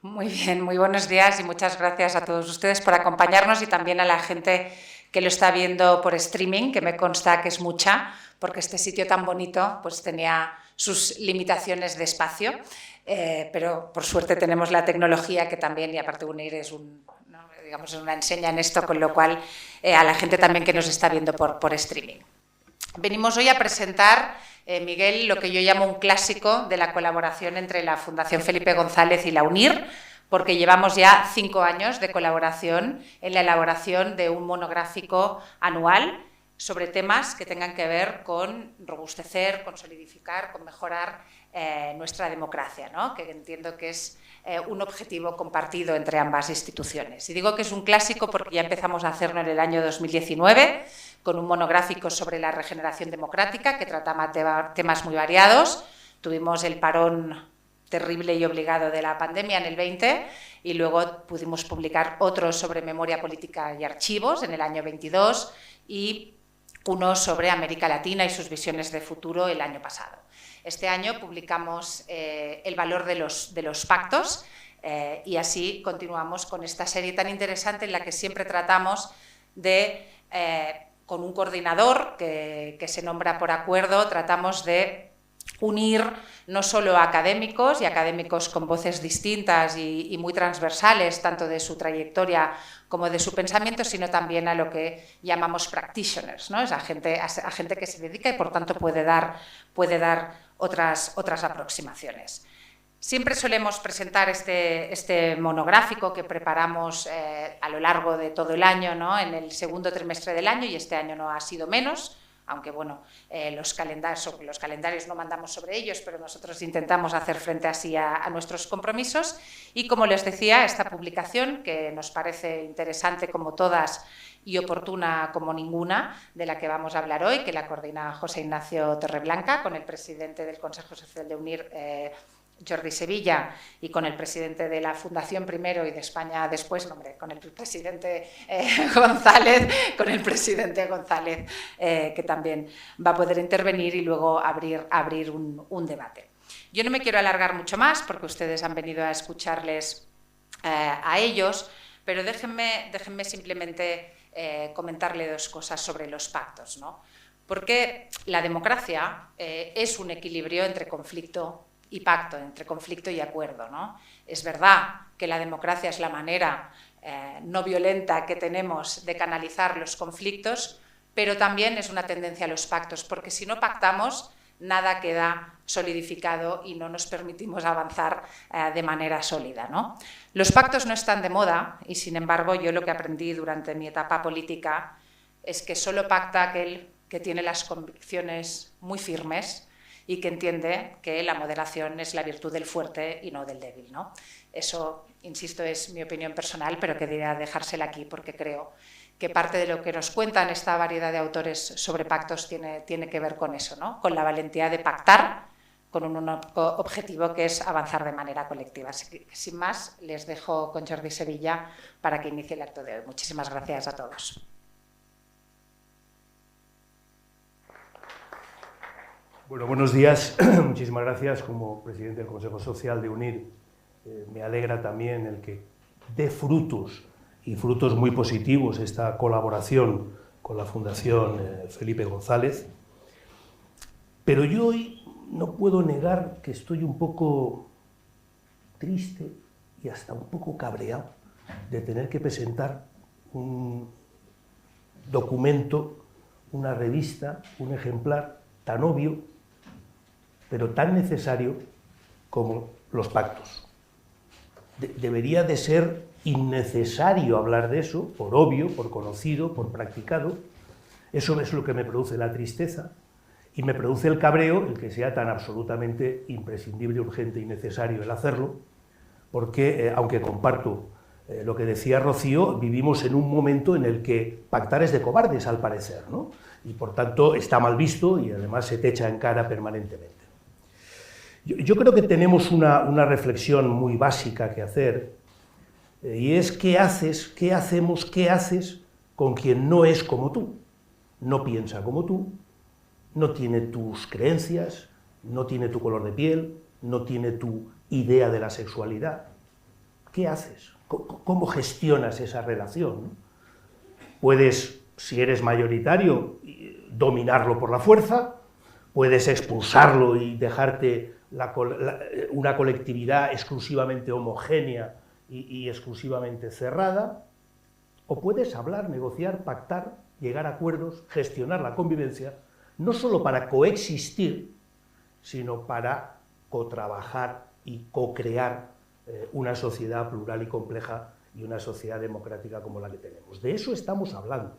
Muy bien, muy buenos días y muchas gracias a todos ustedes por acompañarnos y también a la gente que lo está viendo por streaming, que me consta que es mucha, porque este sitio tan bonito pues tenía sus limitaciones de espacio, pero por suerte tenemos la tecnología que también, y aparte UNIR es digamos, una enseña en esto, con lo cual a la gente también que nos está viendo por streaming. Venimos hoy a presentar, Miguel, lo que yo llamo un clásico de la colaboración entre la Fundación Felipe González y la UNIR, porque llevamos ya 5 años de colaboración en la elaboración de un monográfico anual sobre temas que tengan que ver con robustecer, con solidificar, con mejorar nuestra democracia, ¿no? Que entiendo que es un objetivo compartido entre ambas instituciones. Y digo que es un clásico porque ya empezamos a hacerlo en el año 2019, con un monográfico sobre la regeneración democrática que trataba temas muy variados. Tuvimos el parón terrible y obligado de la pandemia en el 20 y luego pudimos publicar otros sobre memoria política y archivos en el año 22 y uno sobre América Latina y sus visiones de futuro el año pasado. Este año publicamos el valor de los pactos y así continuamos con esta serie tan interesante en la que siempre tratamos de, con un coordinador que se nombra por acuerdo, tratamos de unir no solo a académicos y académicos con voces distintas y muy transversales, tanto de su trayectoria como de su pensamiento, sino también a lo que llamamos practitioners, ¿no? Es a gente que se dedica y por tanto puede dar otras aproximaciones. Siempre solemos presentar este monográfico que preparamos a lo largo de todo el año, ¿no? En el segundo trimestre del año, y este año no ha sido menos, aunque bueno, los calendarios no mandamos sobre ellos, pero nosotros intentamos hacer frente así a nuestros compromisos. Y como les decía, esta publicación, que nos parece interesante como todas y oportuna como ninguna, de la que vamos a hablar hoy, que la coordina José Ignacio Torreblanca, con el presidente del Consejo Social de UNIR, Jordi Sevilla, y con el presidente de la Fundación primero y de España después, con el presidente González, que también va a poder intervenir y luego abrir un debate. Yo no me quiero alargar mucho más porque ustedes han venido a escucharles a ellos, pero déjenme simplemente comentarle dos cosas sobre los pactos, ¿no? Porque la democracia es un equilibrio entre conflicto y pacto, entre conflicto y acuerdo, ¿no? Es verdad que la democracia es la manera no violenta que tenemos de canalizar los conflictos, pero también es una tendencia a los pactos, porque si no pactamos, nada queda solidificado y no nos permitimos avanzar de manera sólida, ¿no? Los pactos no están de moda y, sin embargo, yo lo que aprendí durante mi etapa política es que solo pacta aquel que tiene las convicciones muy firmes y que entiende que la moderación es la virtud del fuerte y no del débil, ¿no? Eso, insisto, es mi opinión personal, pero quería dejársela aquí porque creo que parte de lo que nos cuentan esta variedad de autores sobre pactos tiene que ver con eso, ¿no? Con la valentía de pactar con un objetivo que es avanzar de manera colectiva. Así que, sin más, les dejo con Jordi Sevilla para que inicie el acto de hoy. Muchísimas gracias a todos. Bueno, buenos días. Muchísimas gracias. Como presidente del Consejo Social de UNIR, me alegra también el que dé frutos, y frutos muy positivos, esta colaboración con la Fundación Felipe González. Pero yo hoy no puedo negar que estoy un poco triste y hasta un poco cabreado de tener que presentar un documento, una revista, un ejemplar tan obvio, pero tan necesario como los pactos. Debería de ser innecesario hablar de eso, por obvio, por conocido, por practicado. Eso es lo que me produce la tristeza y me produce el cabreo, el que sea tan absolutamente imprescindible, urgente y necesario el hacerlo, porque, aunque comparto lo que decía Rocío, vivimos en un momento en el que pactar es de cobardes, al parecer, ¿no? Y por tanto está mal visto y además se te echa en cara permanentemente. Yo creo que tenemos una reflexión muy básica que hacer, y es qué haces con quien no es como tú, no piensa como tú, no tiene tus creencias, no tiene tu color de piel, no tiene tu idea de la sexualidad. ¿qué haces? ¿Cómo gestionas esa relación, ¿no? Puedes, si eres mayoritario, dominarlo por la fuerza, puedes expulsarlo y dejarte una colectividad exclusivamente homogénea y exclusivamente cerrada, o puedes hablar, negociar, pactar, llegar a acuerdos, gestionar la convivencia, no solo para coexistir, sino para cotrabajar y co-crear una sociedad plural y compleja y una sociedad democrática como la que tenemos. De eso estamos hablando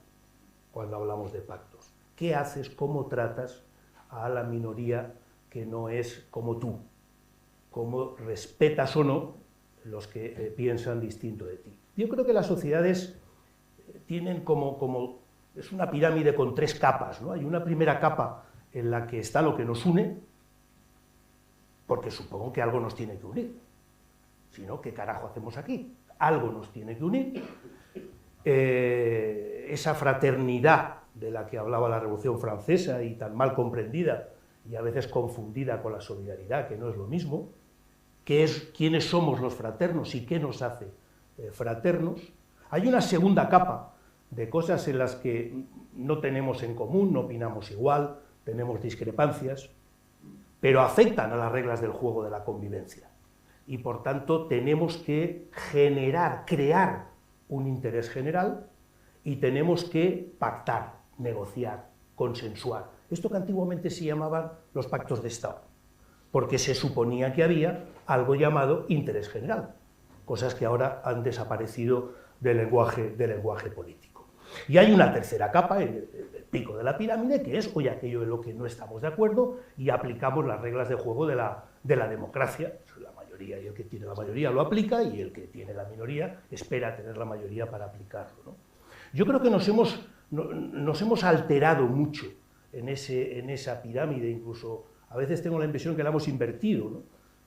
cuando hablamos de pactos. ¿Qué haces, cómo tratas a la minoría que no es como tú? ¿Cómo respetas o no los que piensan distinto de ti? Yo creo que las sociedades tienen es una pirámide con 3 capas, ¿no? Hay una primera capa en la que está lo que nos une, porque supongo que algo nos tiene que unir. Si no, ¿qué carajo hacemos aquí? Algo nos tiene que unir. Esa fraternidad de la que hablaba la Revolución Francesa y tan mal comprendida y a veces confundida con la solidaridad, que no es lo mismo, quiénes somos los fraternos y qué nos hace fraternos. Hay una segunda capa de cosas en las que no tenemos en común, no opinamos igual, tenemos discrepancias, pero afectan a las reglas del juego de la convivencia. Y por tanto tenemos que crear un interés general y tenemos que pactar, negociar, consensuar. Esto que antiguamente se llamaban los pactos de Estado, porque se suponía que había algo llamado interés general, cosas que ahora han desaparecido del lenguaje político. Y hay una tercera capa, el pico de la pirámide, que es hoy aquello en lo que no estamos de acuerdo y aplicamos las reglas de juego de la democracia. La mayoría y el que tiene la mayoría lo aplica y el que tiene la minoría espera tener la mayoría para aplicarlo, ¿no? Yo creo que nos hemos alterado mucho en esa pirámide, incluso a veces tengo la impresión que la hemos invertido, ¿no?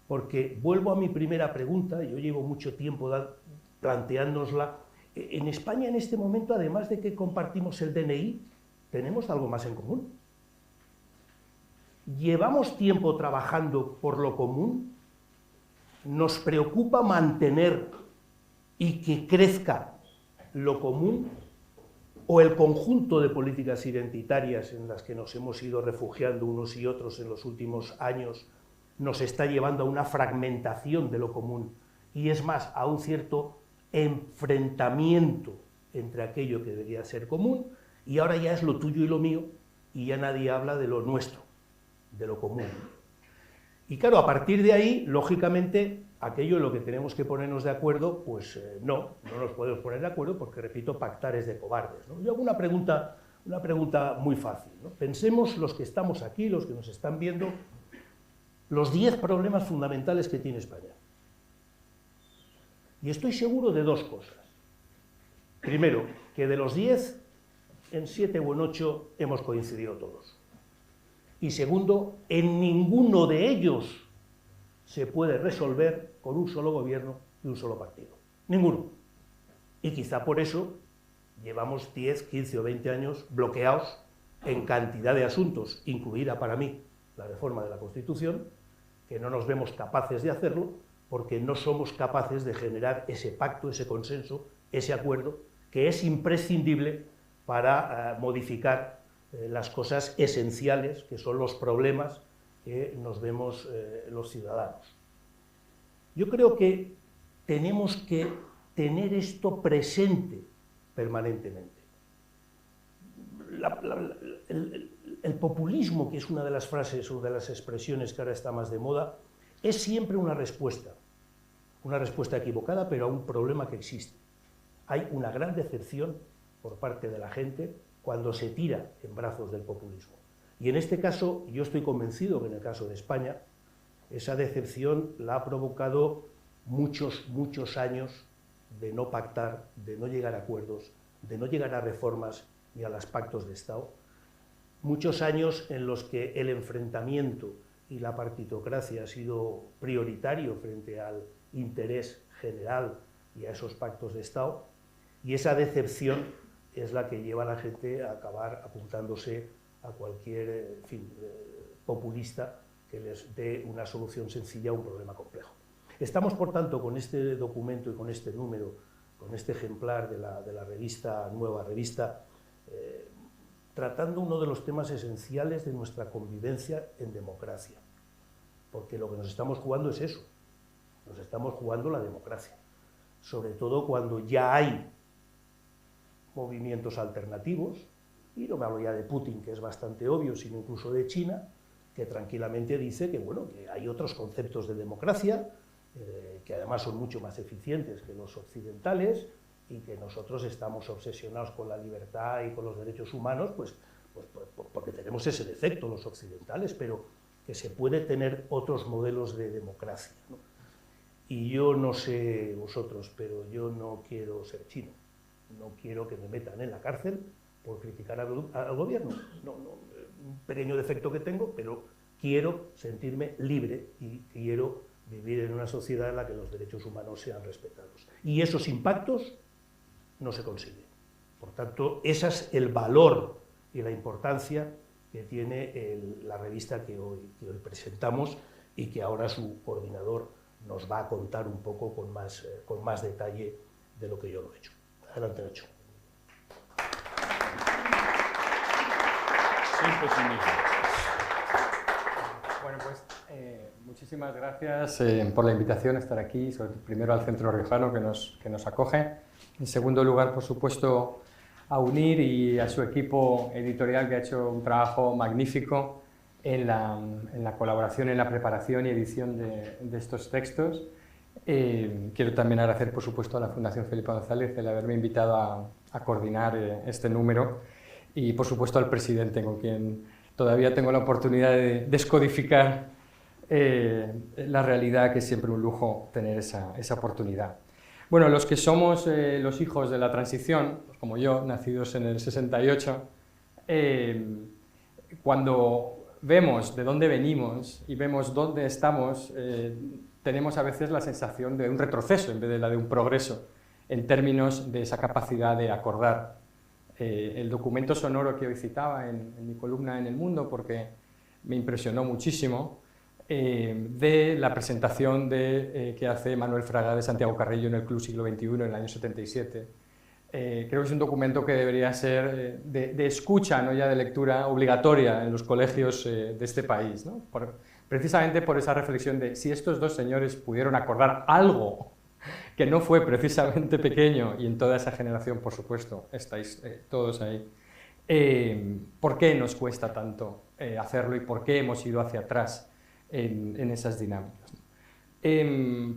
Porque vuelvo a mi primera pregunta, yo llevo mucho tiempo planteándonosla. En España en este momento, además de que compartimos el DNI, tenemos algo más en común. Llevamos tiempo trabajando por lo común, nos preocupa mantener y que crezca lo común, o el conjunto de políticas identitarias en las que nos hemos ido refugiando unos y otros en los últimos años nos está llevando a una fragmentación de lo común y es más, a un cierto enfrentamiento entre aquello que debería ser común y ahora ya es lo tuyo y lo mío y ya nadie habla de lo nuestro, de lo común. Y claro, a partir de ahí, lógicamente, aquello en lo que tenemos que ponernos de acuerdo, pues no nos podemos poner de acuerdo porque, repito, pactar es de cobardes, ¿no? Yo hago una pregunta muy fácil, ¿no? Pensemos los que estamos aquí, los que nos están viendo, los 10 problemas fundamentales que tiene España. Y estoy seguro de 2 cosas. Primero, que de los 10, en 7 o en 8 hemos coincidido todos. Y segundo, en ninguno de ellos se puede resolver con un solo gobierno y un solo partido. Ninguno. Y quizá por eso llevamos 10, 15 o 20 años bloqueados en cantidad de asuntos, incluida para mí la reforma de la Constitución, que no nos vemos capaces de hacerlo porque no somos capaces de generar ese pacto, ese consenso, ese acuerdo, que es imprescindible para modificar las cosas esenciales, que son los problemas que nos vemos los ciudadanos. Yo creo que tenemos que tener esto presente permanentemente. El populismo, que es una de las frases o de las expresiones que ahora está más de moda, es siempre una respuesta equivocada, pero a un problema que existe. Hay una gran decepción por parte de la gente cuando se tira en brazos del populismo. Y en este caso, yo estoy convencido que en el caso de España, esa decepción la ha provocado muchos años de no pactar, de no llegar a acuerdos, de no llegar a reformas ni a los pactos de Estado. Muchos años en los que el enfrentamiento y la partitocracia ha sido prioritario frente al interés general y a esos pactos de Estado, y esa decepción es la que lleva a la gente a acabar apuntándose a cualquier populista que les dé una solución sencilla a un problema complejo. Estamos, por tanto, con este documento y con este número, con este ejemplar de la revista, nueva revista, tratando uno de los temas esenciales de nuestra convivencia en democracia. Porque lo que nos estamos jugando es eso, nos estamos jugando la democracia. Sobre todo cuando ya hay movimientos alternativos, y no me hablo ya de Putin, que es bastante obvio, sino incluso de China, que tranquilamente dice que, bueno, que hay otros conceptos de democracia, que además son mucho más eficientes que los occidentales, y que nosotros estamos obsesionados con la libertad y con los derechos humanos, pues porque tenemos ese defecto los occidentales, pero que se puede tener otros modelos de democracia, ¿no? Y yo no sé vosotros, pero yo no quiero ser chino, no quiero que me metan en la cárcel por criticar al gobierno. Un pequeño defecto que tengo, pero quiero sentirme libre y quiero vivir en una sociedad en la que los derechos humanos sean respetados. Y esos impactos no se consiguen. Por tanto, ese es el valor y la importancia que tiene la revista que hoy presentamos y que ahora su coordinador nos va a contar un poco con más detalle de lo que yo lo he hecho. Adelante, Nacho. Bueno, pues muchísimas gracias por la invitación a estar aquí, primero al Centro Riojano que nos acoge, en segundo lugar, por supuesto, a UNIR y a su equipo editorial que ha hecho un trabajo magnífico en la colaboración, en la preparación y edición de estos textos. Quiero también agradecer, por supuesto, a la Fundación Felipe González el haberme invitado a coordinar este número y, por supuesto, al presidente, con quien todavía tengo la oportunidad de descodificar la realidad, que es siempre un lujo tener esa oportunidad. Bueno, los que somos los hijos de la transición, como yo, nacidos en el 68, cuando vemos de dónde venimos y vemos dónde estamos, tenemos a veces la sensación de un retroceso en vez de la de un progreso en términos de esa capacidad de acordar. El documento sonoro que hoy citaba en mi columna en El Mundo, porque me impresionó muchísimo, de la presentación que hace Manuel Fraga de Santiago Carrillo en el Club Siglo XXI en el año 77. Creo que es un documento que debería ser de escucha, no ya de lectura obligatoria en los colegios de este país, ¿no? Precisamente por esa reflexión de si estos dos señores pudieron acordar algo que no fue precisamente pequeño, y en toda esa generación, por supuesto, estáis todos ahí, ¿por qué nos cuesta tanto hacerlo y por qué hemos ido hacia atrás en esas dinámicas?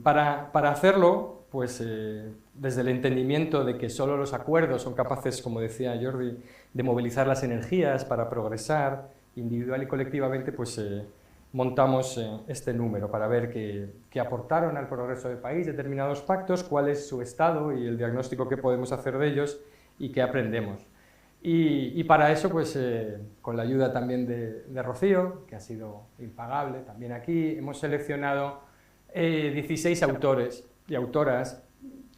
Para hacerlo, pues desde el entendimiento de que solo los acuerdos son capaces, como decía Jordi, de movilizar las energías para progresar individual y colectivamente, pues montamos este número para ver qué aportaron al progreso del país determinados pactos, cuál es su estado y el diagnóstico que podemos hacer de ellos y qué aprendemos. Y para eso, pues con la ayuda también de Rocío, que ha sido impagable también aquí, hemos seleccionado 16 autores y autoras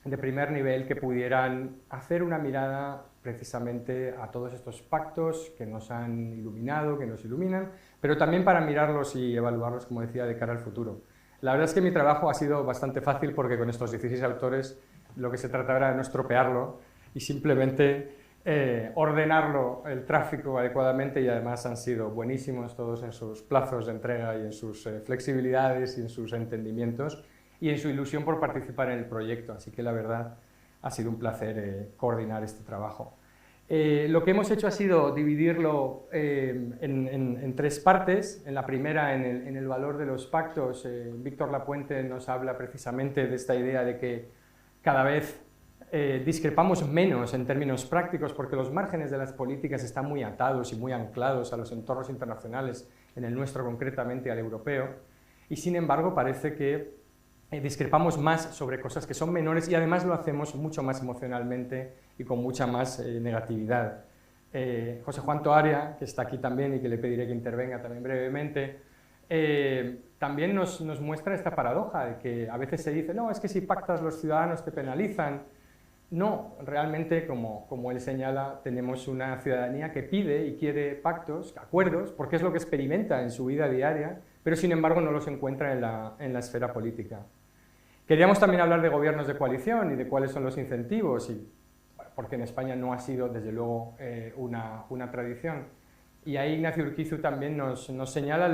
de primer nivel que pudieran hacer una mirada precisamente a todos estos pactos que nos han iluminado, que nos iluminan, pero también para mirarlos y evaluarlos, como decía, de cara al futuro. La verdad es que mi trabajo ha sido bastante fácil porque con estos 16 autores lo que se trataba era de no estropearlo y simplemente ordenarlo, el tráfico adecuadamente, y además han sido buenísimos todos en sus plazos de entrega y en sus flexibilidades y en sus entendimientos y en su ilusión por participar en el proyecto. Así que la verdad ha sido un placer coordinar este trabajo. Lo que hemos hecho ha sido dividirlo en tres partes. En la primera, en el valor de los pactos, Víctor Lapuente nos habla precisamente de esta idea de que cada vez discrepamos menos en términos prácticos porque los márgenes de las políticas están muy atados y muy anclados a los entornos internacionales, en el nuestro concretamente al europeo, y sin embargo parece que discrepamos más sobre cosas que son menores y además lo hacemos mucho más emocionalmente y con mucha más negatividad. José Juan Toaria, que está aquí también y que le pediré que intervenga también brevemente, también nos muestra esta paradoja de que a veces se dice, no, es que si pactas los ciudadanos te penalizan. No, realmente, como él señala, tenemos una ciudadanía que pide y quiere pactos, acuerdos, porque es lo que experimenta en su vida diaria, pero sin embargo no los encuentra en la esfera política. Queríamos también hablar de gobiernos de coalición y de cuáles son los incentivos, porque en España no ha sido, desde luego, una tradición. Y ahí Ignacio Urquizu también nos señala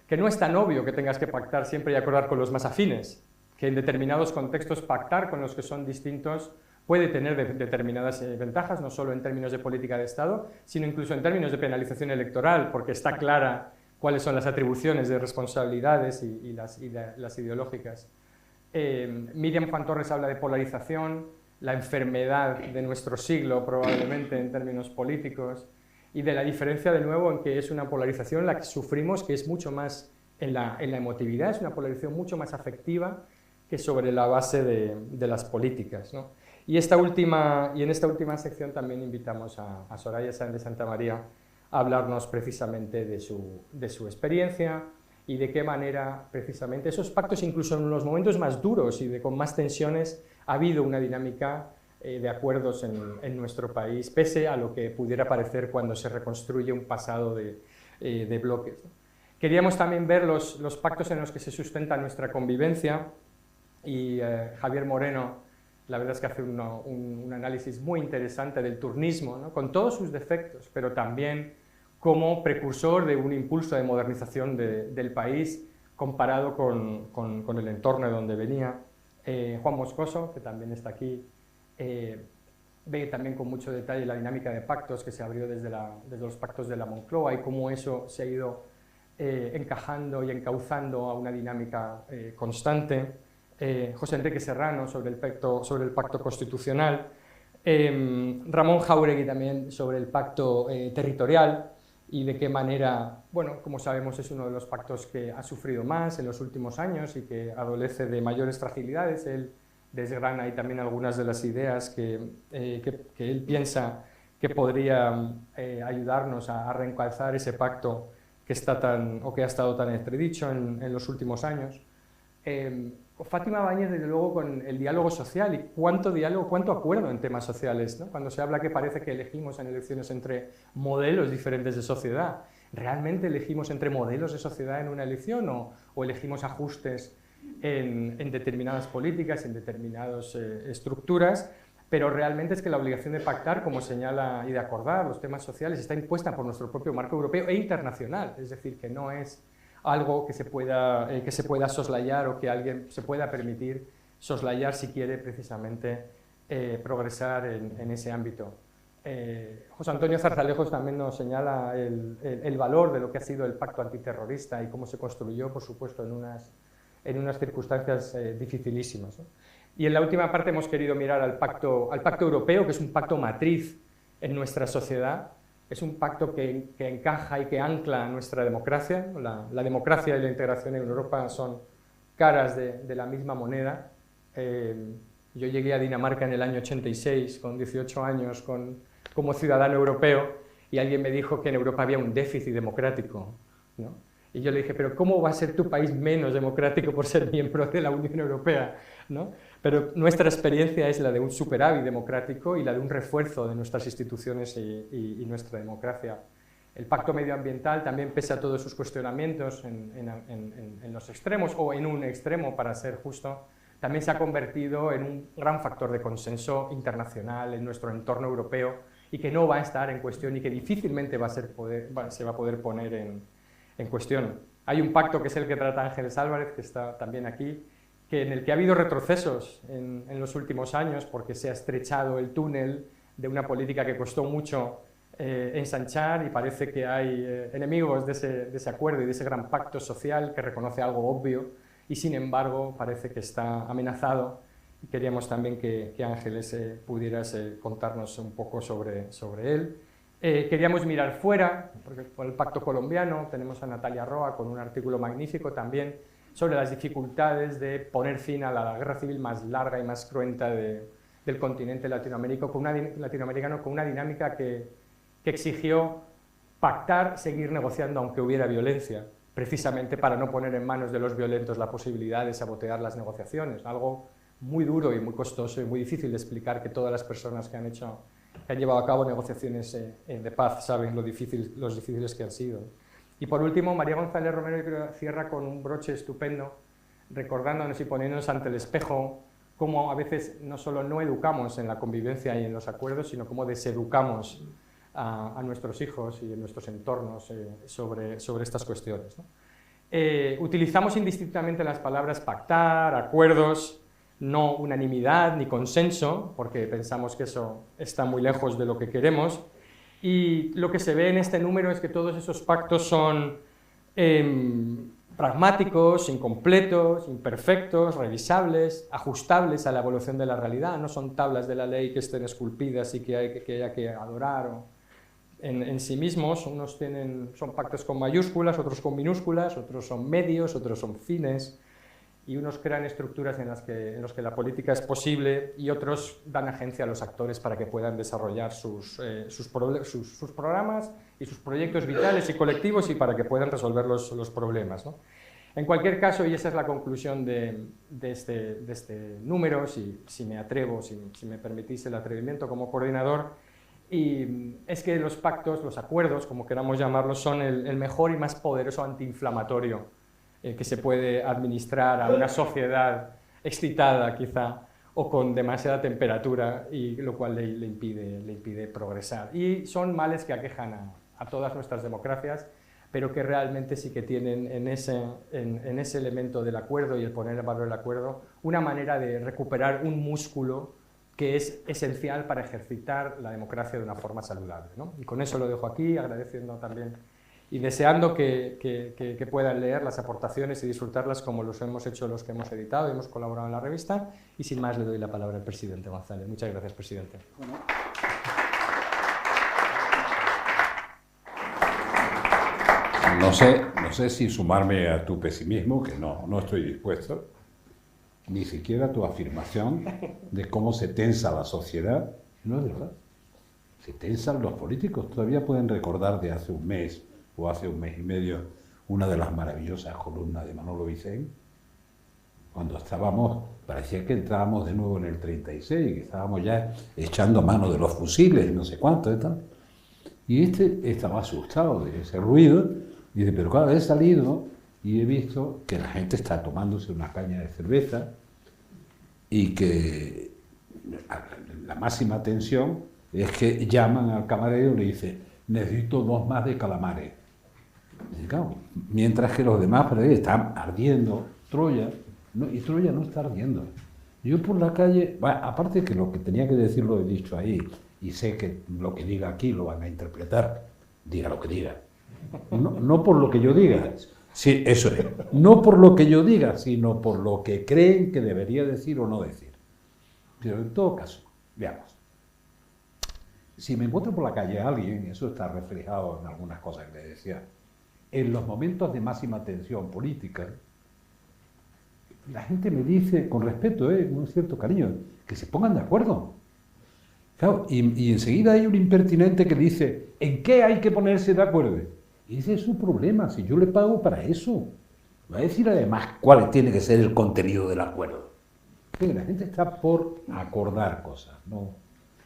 que no es tan obvio que tengas que pactar siempre y acordar con los más afines, que en determinados contextos pactar con los que son distintos puede tener determinadas ventajas, no solo en términos de política de Estado, sino incluso en términos de penalización electoral, porque está clara cuáles son las atribuciones de responsabilidades y las ideológicas. Miriam Juan Torres habla de polarización, la enfermedad de nuestro siglo probablemente en términos políticos, y de la diferencia de nuevo en que es una polarización la que sufrimos, que es mucho más en la emotividad, es una polarización mucho más afectiva que sobre la base de las políticas, ¿no? Y en esta última sección también invitamos a Soraya Sáenz de Santamaría a hablarnos precisamente de su experiencia y de qué manera precisamente esos pactos, incluso en los momentos más duros y con más tensiones, ha habido una dinámica de acuerdos en nuestro país, pese a lo que pudiera parecer cuando se reconstruye un pasado de bloques, ¿no? Queríamos también ver los pactos en los que se sustenta nuestra convivencia, y Javier Moreno, la verdad es que hace un análisis muy interesante del turnismo, ¿no? Con todos sus defectos, pero también como precursor de un impulso de modernización del país comparado con el entorno de donde venía. Juan Moscoso, que también está aquí, ve también con mucho detalle la dinámica de pactos que se abrió desde los pactos de la Moncloa y cómo eso se ha ido encajando y encauzando a una dinámica constante. José Enrique Serrano sobre el pacto constitucional, Ramón Jáuregui también sobre el pacto territorial y de qué manera, bueno, como sabemos es uno de los pactos que ha sufrido más en los últimos años y que adolece de mayores fragilidades. Él desgrana ahí también algunas de las ideas que él piensa que podría ayudarnos a reencalzar ese pacto que ha estado tan entredicho en los últimos años. Fátima Báñez, desde luego, con el diálogo social y cuánto diálogo, cuánto acuerdo en temas sociales, ¿no? Cuando se habla que parece que elegimos en elecciones entre modelos diferentes de sociedad. ¿Realmente elegimos entre modelos de sociedad en una elección o elegimos ajustes en determinadas políticas, en determinadas estructuras? Pero realmente es que la obligación de pactar, como señala, y de acordar los temas sociales está impuesta por nuestro propio marco europeo e internacional, es decir, que no es algo que se pueda soslayar o que alguien se pueda permitir soslayar si quiere precisamente progresar en ese ámbito. José Antonio Zarzalejos también nos señala el valor de lo que ha sido el pacto antiterrorista y cómo se construyó, por supuesto, en unas circunstancias dificilísimas, ¿no? Y en la última parte hemos querido mirar al pacto europeo, que es un pacto matriz en nuestra sociedad. Es un pacto que encaja y que ancla nuestra democracia. La democracia y la integración en Europa son caras de la misma moneda. Yo llegué a Dinamarca en el año 86, con 18 años, como ciudadano europeo, y alguien me dijo que en Europa había un déficit democrático, ¿no? Y yo le dije, pero ¿cómo va a ser tu país menos democrático por ser miembro de la Unión Europea, ¿no? Pero nuestra experiencia es la de un superávit democrático y la de un refuerzo de nuestras instituciones y nuestra democracia. El pacto medioambiental también, pese a todos sus cuestionamientos en los extremos, o en un extremo para ser justo, también se ha convertido en un gran factor de consenso internacional en nuestro entorno europeo y que no va a estar en cuestión y que difícilmente se va a poder poner en cuestión. Hay un pacto que es el que trata Ángeles Álvarez, que está también aquí, en el que ha habido retrocesos en los últimos años porque se ha estrechado el túnel de una política que costó mucho ensanchar y parece que hay enemigos de ese acuerdo y de ese gran pacto social que reconoce algo obvio y sin embargo parece que está amenazado. Y queríamos también que Ángeles pudieras contarnos un poco sobre él. Queríamos mirar fuera, porque por el pacto colombiano tenemos a Natalia Roa con un artículo magnífico también sobre las dificultades de poner fin a la guerra civil más larga y más cruenta del continente latinoamericano, con una dinámica que exigió pactar, seguir negociando aunque hubiera violencia, precisamente para no poner en manos de los violentos la posibilidad de sabotear las negociaciones, algo muy duro y muy costoso y muy difícil de explicar, que todas las personas que han llevado a cabo negociaciones de paz saben los difíciles que han sido. Y por último, María González Romero cierra con un broche estupendo recordándonos y poniéndonos ante el espejo cómo a veces no solo no educamos en la convivencia y en los acuerdos, sino cómo deseducamos a nuestros hijos y en nuestros entornos sobre estas cuestiones, ¿no? Utilizamos indistintamente las palabras pactar, acuerdos, no unanimidad ni consenso, porque pensamos que eso está muy lejos de lo que queremos, y lo que se ve en este número es que todos esos pactos son pragmáticos, incompletos, imperfectos, revisables, ajustables a la evolución de la realidad, no son tablas de la ley que estén esculpidas y que haya que adorar en sí mismos. Unos son pactos con mayúsculas, otros con minúsculas, otros son medios, otros son fines, y unos crean estructuras en los que la política es posible y otros dan agencia a los actores para que puedan desarrollar sus programas y sus proyectos vitales y colectivos y para que puedan resolver los problemas, ¿no? En cualquier caso, y esa es la conclusión de este número, si me atrevo, si me permitís el atrevimiento como coordinador, y es que los pactos, los acuerdos, como queramos llamarlos, son el mejor y más poderoso antiinflamatorio que se puede administrar a una sociedad excitada quizá o con demasiada temperatura, y lo cual le impide progresar. Y son males que aquejan a todas nuestras democracias, pero que realmente sí que tienen en ese elemento del acuerdo y el poner en valor el acuerdo una manera de recuperar un músculo que es esencial para ejercitar la democracia de una forma saludable, ¿no? Y con eso lo dejo aquí, agradeciendo también y deseando que puedan leer las aportaciones y disfrutarlas como los hemos hecho los que hemos editado y hemos colaborado en la revista. Y sin más le doy la palabra al presidente González. Muchas gracias, presidente. Bueno. No sé si sumarme a tu pesimismo, que no estoy dispuesto, ni siquiera a tu afirmación de cómo se tensa la sociedad. No es verdad. Se tensan los políticos. Todavía pueden recordar de hace un mes o hace un mes y medio una de las maravillosas columnas de Manolo Vicent, cuando parecía que entrábamos de nuevo en el 36, que estábamos ya echando mano de los fusiles y no sé cuánto y tal. Y estaba asustado de ese ruido, y dice, pero claro, he salido y he visto que la gente está tomándose una caña de cerveza y que la máxima tensión es que llaman al camarero y le dicen, necesito 2 más de calamares. Y claro, mientras que los demás están ardiendo Troya, ¿no? Y Troya no está ardiendo. Yo por la calle, bueno, aparte que lo que tenía que decir lo he dicho ahí, y sé que lo que diga aquí lo van a interpretar, diga lo que diga. No por lo que yo diga, sí, eso es, no por lo que yo diga, sino por lo que creen que debería decir o no decir. Pero en todo caso, veamos. Si me encuentro por la calle a alguien, eso está reflejado en algunas cosas que le decía, en los momentos de máxima tensión política, la gente me dice, con respeto, con un cierto cariño, que se pongan de acuerdo. Claro, y enseguida hay un impertinente que dice, ¿en qué hay que ponerse de acuerdo? Y ese es su problema, si yo le pago para eso. Va a decir además cuál tiene que ser el contenido del acuerdo. Porque la gente está por acordar cosas, ¿no?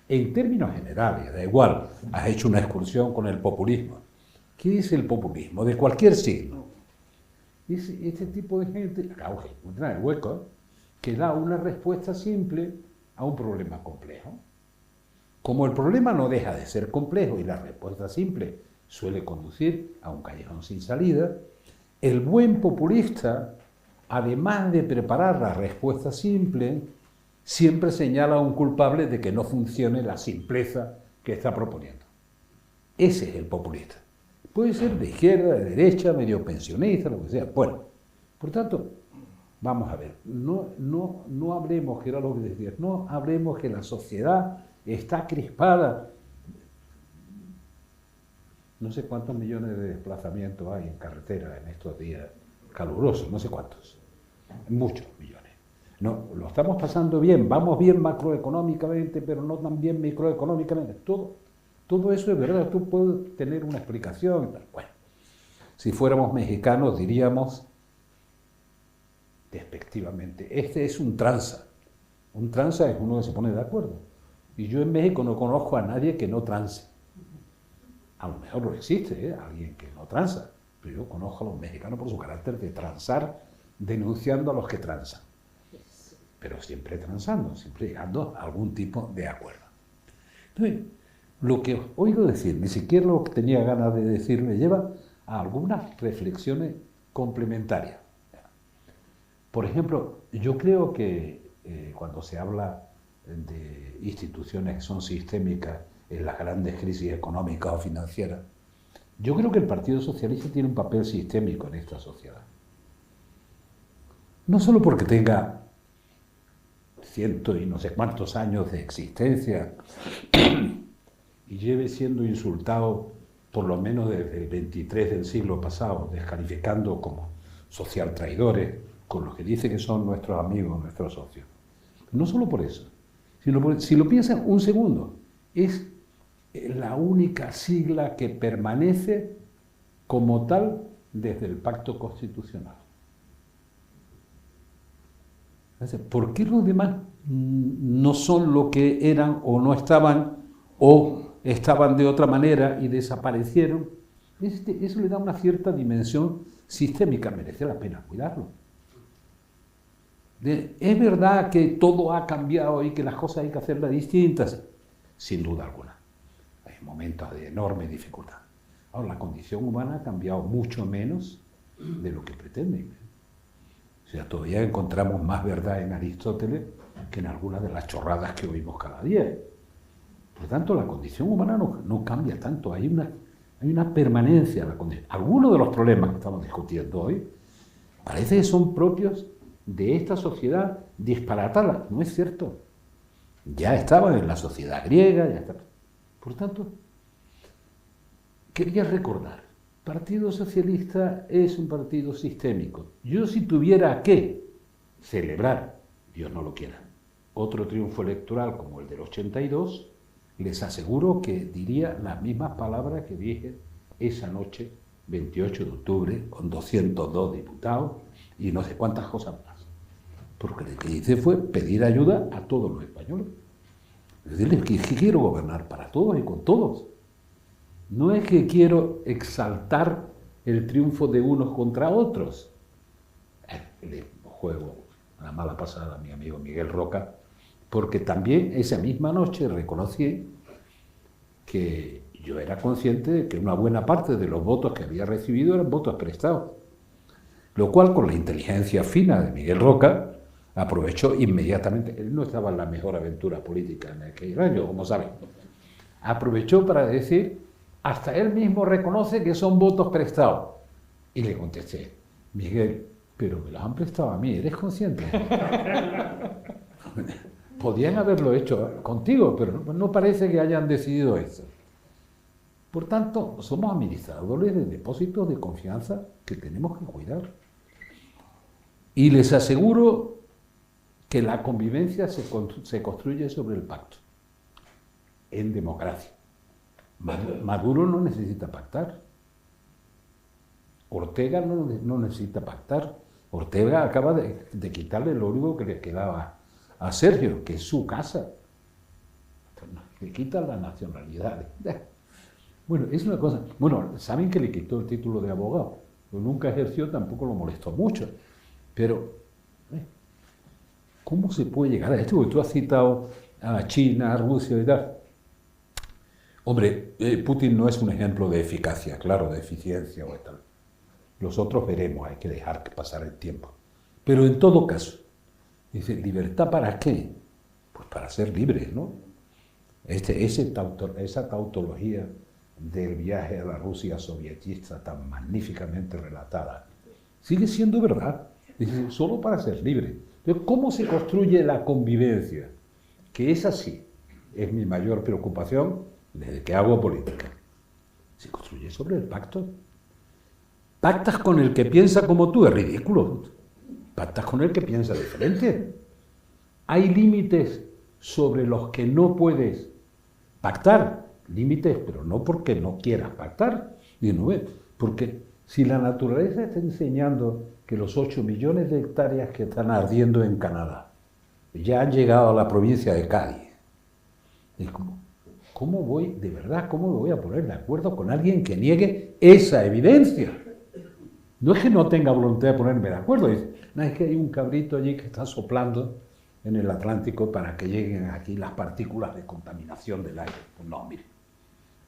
En términos generales, da igual, has hecho una excursión con el populismo. ¿Qué es el populismo? De cualquier signo. Es este tipo de gente, acabo de encontrar el hueco, que da una respuesta simple a un problema complejo. Como el problema no deja de ser complejo y la respuesta simple suele conducir a un callejón sin salida, el buen populista, además de preparar la respuesta simple, siempre señala a un culpable de que no funcione la simpleza que está proponiendo. Ese es el populista. Puede ser de izquierda, de derecha, medio pensionista, lo que sea. Bueno, por tanto, vamos a ver, no hablemos, que era lo que decías, no hablemos que la sociedad está crispada. No sé cuántos millones de desplazamientos hay en carretera en estos días calurosos, no sé cuántos, muchos millones. No, lo estamos pasando bien, vamos bien macroeconómicamente, pero no tan bien microeconómicamente. Todo eso es verdad, tú puedes tener una explicación. Bueno, si fuéramos mexicanos diríamos, despectivamente, este es un tranza. Un tranza es uno que se pone de acuerdo. Y yo en México no conozco a nadie que no trance. A lo mejor no existe, alguien que no tranza. Pero yo conozco a los mexicanos por su carácter de transar denunciando a los que transan, pero siempre transando, siempre llegando a algún tipo de acuerdo. Entonces, lo que os oigo decir, ni siquiera lo que tenía ganas de decir, me lleva a algunas reflexiones complementarias. Por ejemplo, yo creo que cuando se habla de instituciones que son sistémicas en las grandes crisis económicas o financieras, yo creo que el Partido Socialista tiene un papel sistémico en esta sociedad. No solo porque tenga ciento y no sé cuántos años de existencia y lleve siendo insultado por lo menos desde el 23 del siglo pasado, descalificando como social traidores, con los que dice que son nuestros amigos, nuestros socios. No solo por eso, sino porque, si lo piensan un segundo, es la única sigla que permanece como tal desde el Pacto Constitucional. ¿Por qué los demás no son lo que eran o no estaban o estaban de otra manera y desaparecieron? Eso le da una cierta dimensión sistémica, merece la pena cuidarlo. ¿Es verdad que todo ha cambiado y que las cosas hay que hacerlas distintas? Sin duda alguna. Hay momentos de enorme dificultad. Ahora, la condición humana ha cambiado mucho menos de lo que pretenden. O sea, todavía encontramos más verdad en Aristóteles que en algunas de las chorradas que oímos cada día. Por tanto, la condición humana no cambia tanto. Hay una permanencia en la condición. Algunos de los problemas que estamos discutiendo hoy parece que son propios de esta sociedad disparatada. No es cierto. Ya estaban en la sociedad griega, ya está. Por tanto, quería recordar, el Partido Socialista es un partido sistémico. Yo, si tuviera que celebrar, Dios no lo quiera, otro triunfo electoral como el del 82, les aseguro que diría las mismas palabras que dije esa noche, 28 de octubre, con 202 diputados y no sé cuántas cosas más. Porque lo que hice fue pedir ayuda a todos los españoles. Decirles que quiero gobernar para todos y con todos. No es que quiero exaltar el triunfo de unos contra otros. Le juego una mala pasada a mi amigo Miguel Roca, porque también esa misma noche reconocí que yo era consciente de que una buena parte de los votos que había recibido eran votos prestados. Lo cual, con la inteligencia fina de Miguel Roca, aprovechó inmediatamente. Él no estaba en la mejor aventura política en aquel año, como saben. Aprovechó para decir, hasta él mismo reconoce que son votos prestados. Y le contesté, Miguel, pero me los han prestado a mí, ¿eres consciente? Podían haberlo hecho contigo, pero no parece que hayan decidido eso. Por tanto, somos administradores de depósitos de confianza que tenemos que cuidar. Y les aseguro que la convivencia se construye sobre el pacto, en democracia. Maduro no necesita pactar. Ortega no necesita pactar. Ortega acaba de quitarle lo único que le quedaba a Sergio, que es su casa. Le quita la nacionalidad. Bueno, es una cosa... Bueno, saben que le quitó el título de abogado. Nunca ejerció, tampoco lo molestó mucho. Pero, ¿cómo se puede llegar a esto? Porque tú has citado a China, a Rusia y tal. Hombre, Putin no es un ejemplo de eficacia, claro, de eficiencia o tal. Los otros veremos, hay que dejar que pasar el tiempo. Pero en todo caso, dice, ¿libertad para qué? Pues para ser libres, ¿no? Esa tautología del viaje a la Rusia sovietista tan magníficamente relatada, sigue siendo verdad. Dice, solo para ser libre. Pero ¿cómo se construye la convivencia? Que es así, es mi mayor preocupación desde que hago política. Se construye sobre el pacto. Pactas con el que piensa como tú, es ridículo. Pactas con el que piensa diferente. Hay límites sobre los que no puedes pactar. Límites, pero no porque no quieras pactar. Porque si la naturaleza está enseñando que los 8 millones de hectáreas que están ardiendo en Canadá ya han llegado a la provincia de Cádiz, es como, ¿cómo me voy a poner de acuerdo con alguien que niegue esa evidencia? No es que no tenga voluntad de ponerme de acuerdo, no, es que hay un cabrito allí que está soplando en el Atlántico para que lleguen aquí las partículas de contaminación del aire. Pues no, mire,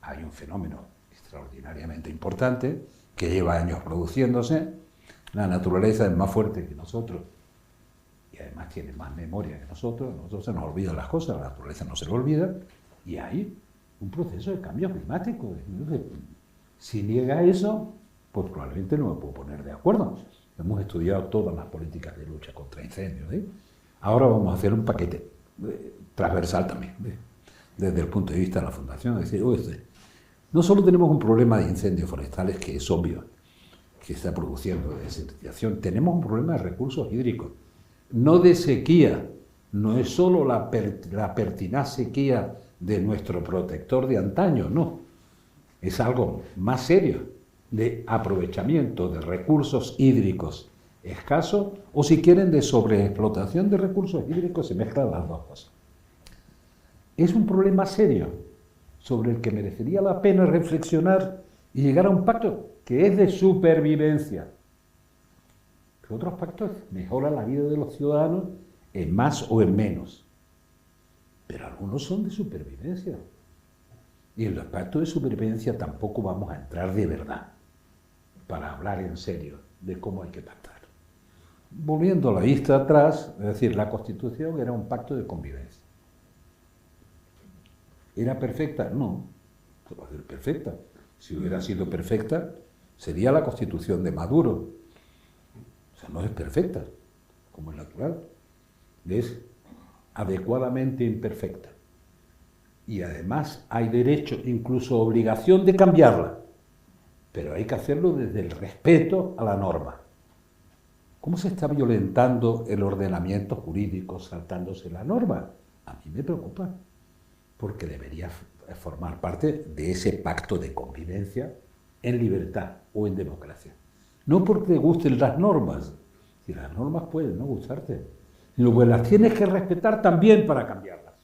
hay un fenómeno extraordinariamente importante que lleva años produciéndose, la naturaleza es más fuerte que nosotros y además tiene más memoria que nosotros se nos olvidan las cosas, la naturaleza no se lo olvida, y hay un proceso de cambio climático. Si niega eso, pues probablemente no me puedo poner de acuerdo. Hemos estudiado todas las políticas de lucha contra incendios, ¿eh? Ahora vamos a hacer un paquete transversal también, desde el punto de vista de la Fundación. Es decir, no solo tenemos un problema de incendios forestales, que es obvio, que está produciendo desertización, tenemos un problema de recursos hídricos, no de sequía. No es solo la pertinaz sequía de nuestro protector de antaño, no. Es algo más serio, de aprovechamiento de recursos hídricos escasos, o si quieren, de sobreexplotación de recursos hídricos, se mezclan las dos cosas. Es un problema serio sobre el que merecería la pena reflexionar y llegar a un pacto que es de supervivencia. Que otros pactos mejoran la vida de los ciudadanos en más o en menos, pero algunos son de supervivencia. Y en los pactos de supervivencia tampoco vamos a entrar de verdad para hablar en serio de cómo hay que pactar. Volviendo a la vista atrás, es decir, la Constitución era un pacto de convivencia. ¿Era perfecta? No, no va a ser perfecta. Si hubiera sido perfecta, sería la Constitución de Maduro. O sea, no es perfecta, como es natural. Es adecuadamente imperfecta. Y además hay derecho, incluso obligación de cambiarla. Pero hay que hacerlo desde el respeto a la norma. ¿Cómo se está violentando el ordenamiento jurídico saltándose la norma? A mí me preocupa, porque debería formar parte de ese pacto de convivencia en libertad o en democracia. No porque te gusten las normas, si las normas pueden no gustarte, sino que las tienes que respetar también para cambiarlas.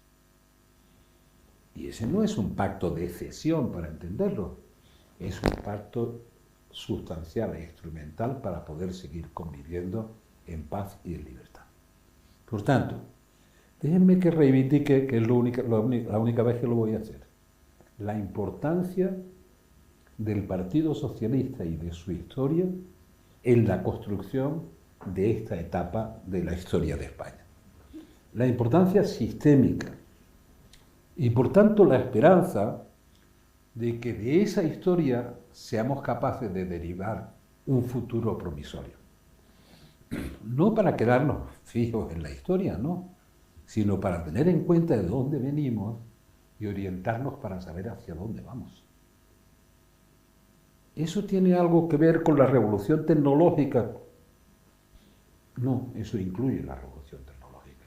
Y ese no es un pacto de cesión, para entenderlo, es un pacto sustancial e instrumental para poder seguir conviviendo en paz y en libertad. Por tanto, déjenme que reivindique, que es la única vez que lo voy a hacer, la importancia del Partido Socialista y de su historia en la construcción de esta etapa de la historia de España. La importancia sistémica y, por tanto, la esperanza de que de esa historia seamos capaces de derivar un futuro promisorio. No para quedarnos fijos en la historia, no, sino para tener en cuenta de dónde venimos y orientarnos para saber hacia dónde vamos. ¿Eso tiene algo que ver con la revolución tecnológica? No, eso incluye la revolución tecnológica.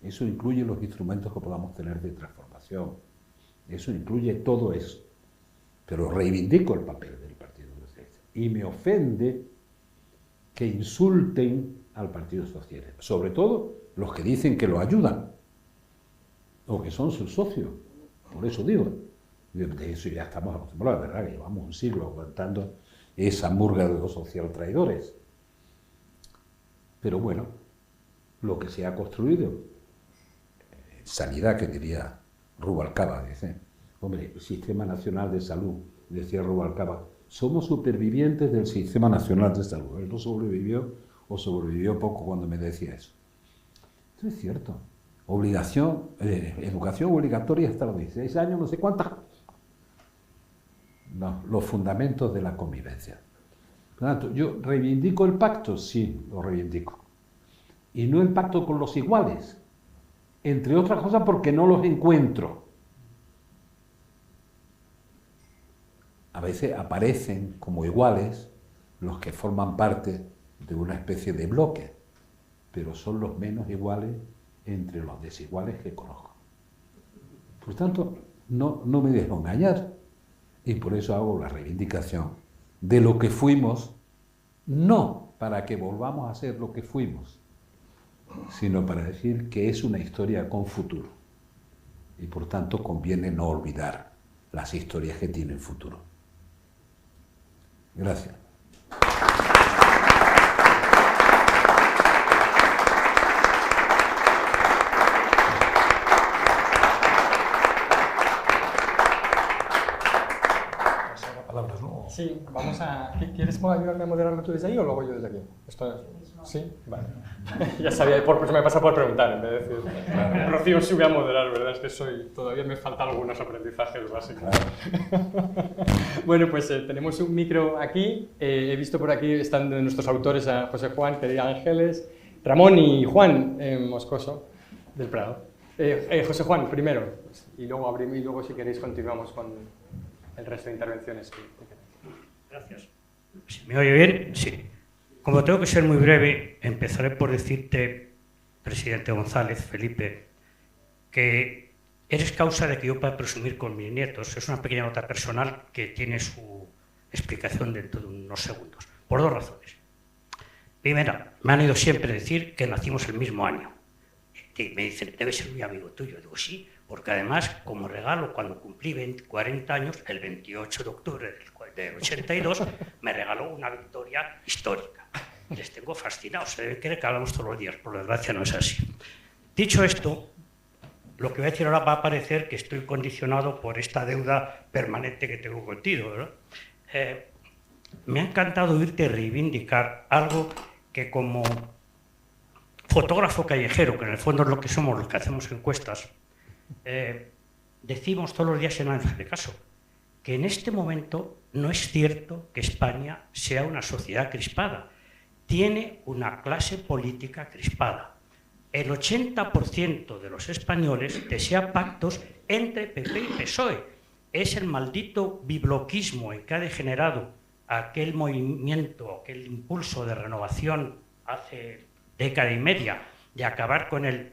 Eso incluye los instrumentos que podamos tener de transformación. Eso incluye todo eso. Pero reivindico el papel del Partido Socialista. Y me ofende que insulten al Partido Socialista. Sobre todo los que dicen que lo ayudan. O que son sus socios. Por eso digo. De eso ya estamos acostumbrados, ¿verdad? Que llevamos un siglo aguantando esa murga de los social traidores. Pero bueno, lo que se ha construido, sanidad, que diría Rubalcaba, dice, hombre, el Sistema Nacional de Salud, decía Rubalcaba, somos supervivientes del Sistema Nacional de Salud. Él no sobrevivió o sobrevivió poco cuando me decía eso. Esto es cierto. Obligación, educación obligatoria hasta los 16 años, no sé cuántas. No, los fundamentos de la convivencia. Por lo tanto, yo reivindico el pacto, sí, lo reivindico. Y no el pacto con los iguales, entre otras cosas porque no los encuentro. A veces aparecen como iguales los que forman parte de una especie de bloque, pero son los menos iguales entre los desiguales que conozco. Por tanto, no me dejo engañar. Y por eso hago la reivindicación de lo que fuimos, no para que volvamos a ser lo que fuimos, sino para decir que es una historia con futuro. Y por tanto conviene no olvidar las historias que tienen futuro. Gracias. Sí, vamos a... ¿Quieres ayudarme a moderarlo tú desde ahí o lo hago yo desde aquí? ¿Sí? Vale. Ya sabía, por eso me pasa por preguntar, en vez de decir, Rocío, sí voy a moderar, ¿verdad? Es que todavía me faltan algunos aprendizajes básicos. Bueno, pues tenemos un micro aquí. He visto por aquí, están de nuestros autores a José Juan, Querida Ángeles, Ramón y Juan Moscoso, del Prado. José Juan, primero, y luego abrimos, y luego si queréis continuamos con el resto de intervenciones. Gracias. ¿Se me oye bien? Sí. Como tengo que ser muy breve, empezaré por decirte, presidente González, Felipe, que eres causa de que yo pueda presumir con mis nietos. Es una pequeña nota personal que tiene su explicación dentro de unos segundos, por dos razones. Primera, me han oído siempre decir que nacimos el mismo año. Y me dicen, debe ser muy amigo tuyo. Digo, sí, porque además, como regalo, cuando cumplí 40 años, el 28 de octubre del 82, me regaló una victoria histórica. Les tengo fascinados, se debe creer que hablamos todos los días, por desgracia no es así. Dicho esto, lo que voy a decir ahora va a parecer que estoy condicionado por esta deuda permanente que tengo contigo, ¿verdad? Me ha encantado oírte reivindicar algo que como fotógrafo callejero, que en el fondo es lo que somos los que hacemos encuestas, decimos todos los días en Ángel de Caso, que en este momento no es cierto que España sea una sociedad crispada. Tiene una clase política crispada. El 80% de los españoles desea pactos entre PP y PSOE. Es el maldito bibloquismo en que ha degenerado aquel movimiento, aquel impulso de renovación hace década y media, de acabar con el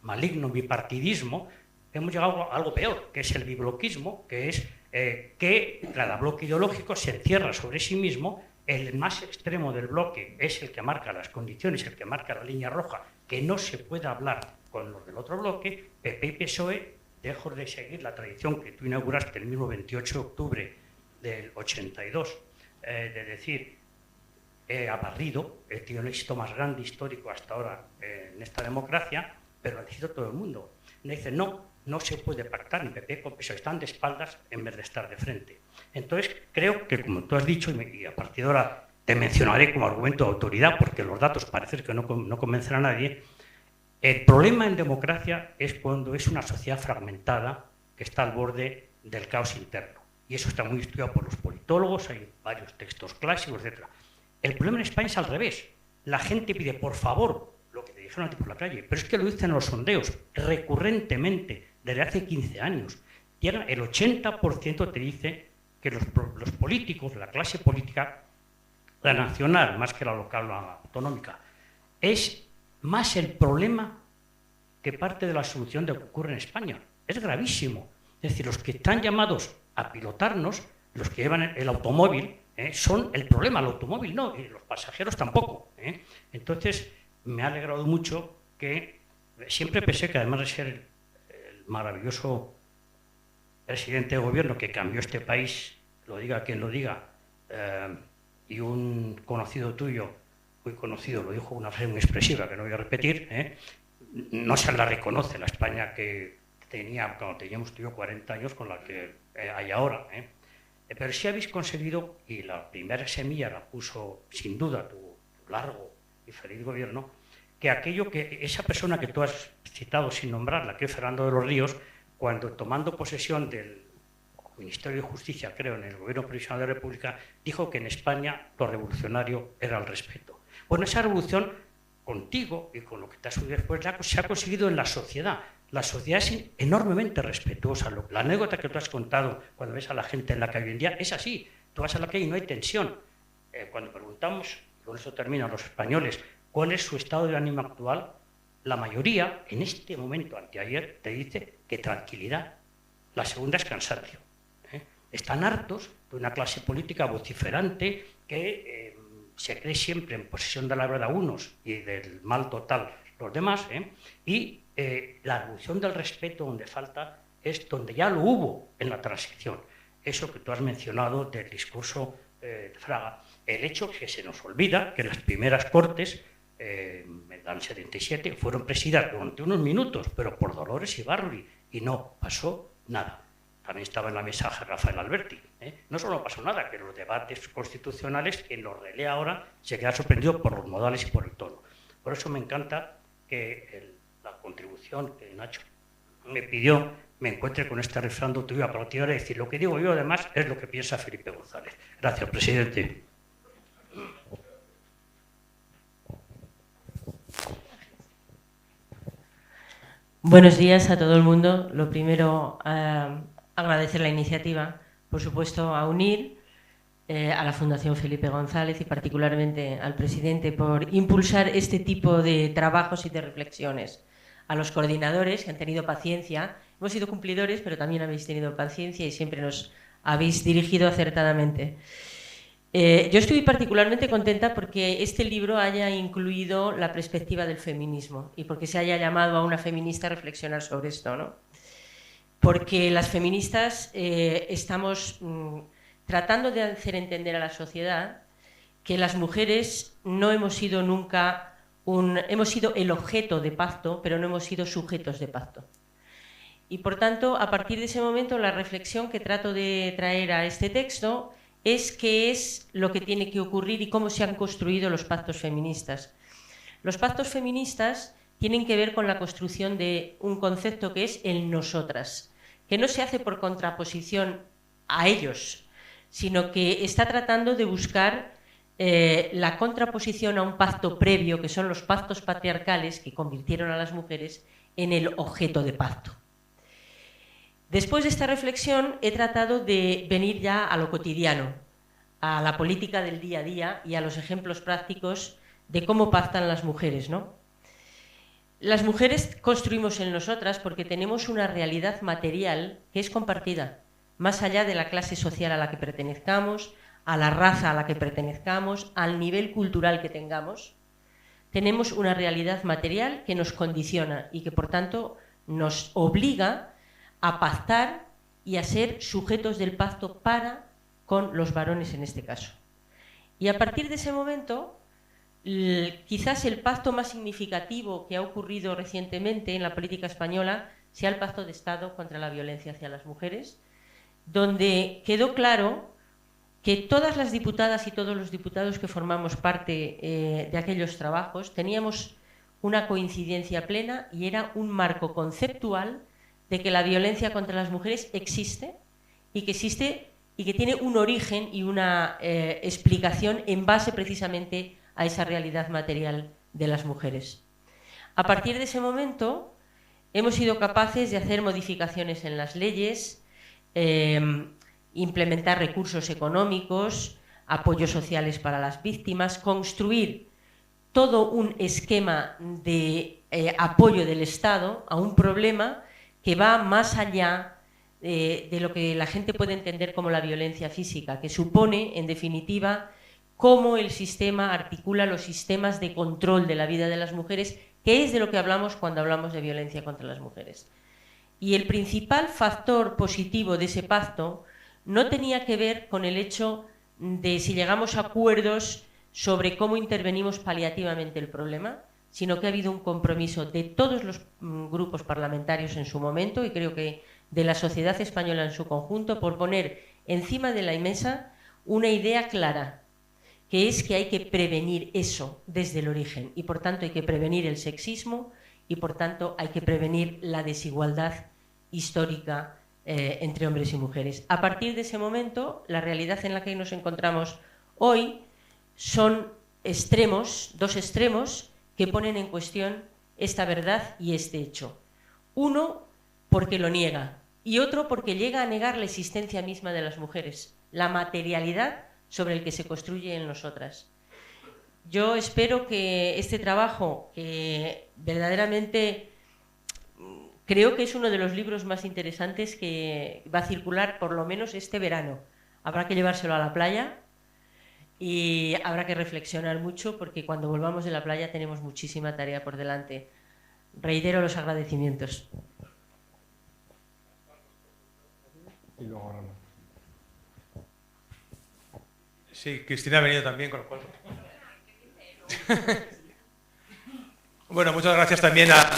maligno bipartidismo. Hemos llegado a algo peor, que es el bibloquismo, que es que cada bloque ideológico se encierra sobre sí mismo. El más extremo del bloque es el que marca las condiciones, el que marca la línea roja, que no se puede hablar con los del otro bloque. PP y PSOE, dejo de seguir la tradición que tú inauguraste el mismo 28 de octubre del 82, de decir, he barrido, he tenido el éxito más grande histórico hasta ahora en esta democracia, pero lo necesita todo el mundo. Me dicen, no se puede pactar, ni PP con PSOE, están de espaldas en vez de estar de frente. Entonces, creo que, como tú has dicho, y a partir de ahora te mencionaré como argumento de autoridad, porque los datos parece que no convencen a nadie, el problema en democracia es cuando es una sociedad fragmentada que está al borde del caos interno. Y eso está muy estudiado por los politólogos, hay varios textos clásicos, etc. El problema en España es al revés. La gente pide, por favor, lo que te dijeron a ti por la calle, pero es que lo dicen los sondeos recurrentemente desde hace 15 años. El 80% te dice que los políticos, la clase política, la nacional más que la local o la autonómica, es más el problema que parte de la solución de lo que ocurre en España. Es gravísimo. Es decir, los que están llamados a pilotarnos, los que llevan el automóvil, son el problema, el automóvil no, y los pasajeros tampoco. Entonces, me ha alegrado mucho que siempre pensé que además de ser el maravilloso presidente de gobierno que cambió este país, lo diga quien lo diga, y un conocido tuyo, muy conocido, lo dijo una frase muy expresiva que no voy a repetir, no se la reconoce la España que tenía cuando teníamos tú y yo 40 años con la que hay ahora. Pero sí habéis conseguido, y la primera semilla la puso sin duda tu largo y feliz gobierno, que aquello que esa persona que tú has citado sin nombrarla, que es Fernando de los Ríos, cuando tomando posesión del Ministerio de Justicia, creo, en el Gobierno Provisional de la República, dijo que en España lo revolucionario era el respeto. Bueno, esa revolución, contigo y con lo que te has subido después, se ha conseguido en la sociedad. La sociedad es enormemente respetuosa. La anécdota que tú has contado cuando ves a la gente en la calle hoy en día es así. Tú vas a la calle y no hay tensión. Cuando preguntamos, con eso terminan los españoles, cuál es su estado de ánimo actual, la mayoría, en este momento, anteayer, te dice que tranquilidad. La segunda es cansancio. Están hartos de una clase política vociferante que se cree siempre en posesión de la verdad unos y del mal total los demás, y la revolución del respeto donde falta es donde ya lo hubo en la transición. Eso que tú has mencionado del discurso de Fraga. El hecho que se nos olvida que las primeras Cortes, en el 77, fueron presididas durante unos minutos, pero por Dolores Ibarruri, y no pasó nada. también estaba en la mesa Rafael Alberti. No solo pasó nada, que los debates constitucionales, quien los relee ahora, se queda sorprendido por los modales y por el tono. Por eso me encanta que la contribución que Nacho me pidió me encuentre con este refrán tuyo para tirar y decir lo que digo yo, además, es lo que piensa Felipe González. Gracias, presidente. Buenos días a todo el mundo. Lo primero, agradecer la iniciativa, por supuesto, a UNIR, a la Fundación Felipe González y particularmente al presidente por impulsar este tipo de trabajos y de reflexiones. A los coordinadores que han tenido paciencia. Hemos sido cumplidores, pero también habéis tenido paciencia y siempre nos habéis dirigido acertadamente. Yo estoy particularmente contenta porque este libro haya incluido la perspectiva del feminismo y porque se haya llamado a una feminista a reflexionar sobre esto, ¿no? Porque las feministas estamos tratando de hacer entender a la sociedad que las mujeres no hemos sido nunca hemos sido el objeto de pacto, pero no hemos sido sujetos de pacto. Y por tanto, a partir de ese momento, la reflexión que trato de traer a este texto es qué es lo que tiene que ocurrir y cómo se han construido los pactos feministas. Los pactos feministas tienen que ver con la construcción de un concepto que es el nosotras, que no se hace por contraposición a ellos, sino que está tratando de buscar la contraposición a un pacto previo, que son los pactos patriarcales que convirtieron a las mujeres en el objeto de pacto. Después de esta reflexión he tratado de venir ya a lo cotidiano, a la política del día a día y a los ejemplos prácticos de cómo pactan las mujeres, ¿no? Las mujeres construimos en nosotras porque tenemos una realidad material que es compartida, más allá de la clase social a la que pertenezcamos, a la raza a la que pertenezcamos, al nivel cultural que tengamos. Tenemos una realidad material que nos condiciona y que, por tanto, nos obliga a pactar y a ser sujetos del pacto para con los varones en este caso. Y a partir de ese momento, quizás el pacto más significativo que ha ocurrido recientemente en la política española sea el Pacto de Estado contra la violencia hacia las mujeres, donde quedó claro que todas las diputadas y todos los diputados que formamos parte de aquellos trabajos teníamos una coincidencia plena y era un marco conceptual de que la violencia contra las mujeres existe y que tiene un origen y una explicación en base precisamente a esa realidad material de las mujeres. A partir de ese momento hemos sido capaces de hacer modificaciones en las leyes, implementar recursos económicos, apoyos sociales para las víctimas, construir todo un esquema de apoyo del Estado a un problema que va más allá de lo que la gente puede entender como la violencia física, que supone, en definitiva, cómo el sistema articula los sistemas de control de la vida de las mujeres, que es de lo que hablamos cuando hablamos de violencia contra las mujeres. Y el principal factor positivo de ese pacto no tenía que ver con el hecho de si llegamos a acuerdos sobre cómo intervenimos paliativamente el problema, sino que ha habido un compromiso de todos los grupos parlamentarios en su momento y creo que de la sociedad española en su conjunto por poner encima de la mesa una idea clara, que es que hay que prevenir eso desde el origen y por tanto hay que prevenir el sexismo y por tanto hay que prevenir la desigualdad histórica entre hombres y mujeres. A partir de ese momento, la realidad en la que nos encontramos hoy son extremos, dos extremos que ponen en cuestión esta verdad y este hecho. Uno, porque lo niega, y otro porque llega a negar la existencia misma de las mujeres, la materialidad sobre el que se construye en nosotras. Yo espero que este trabajo, que verdaderamente creo que es uno de los libros más interesantes que va a circular por lo menos este verano. Habrá que llevárselo a la playa y habrá que reflexionar mucho porque cuando volvamos de la playa tenemos muchísima tarea por delante. Reitero los agradecimientos. Y luego Roma. Sí, Cristina ha venido también, con lo cual... Bueno, muchas gracias también a...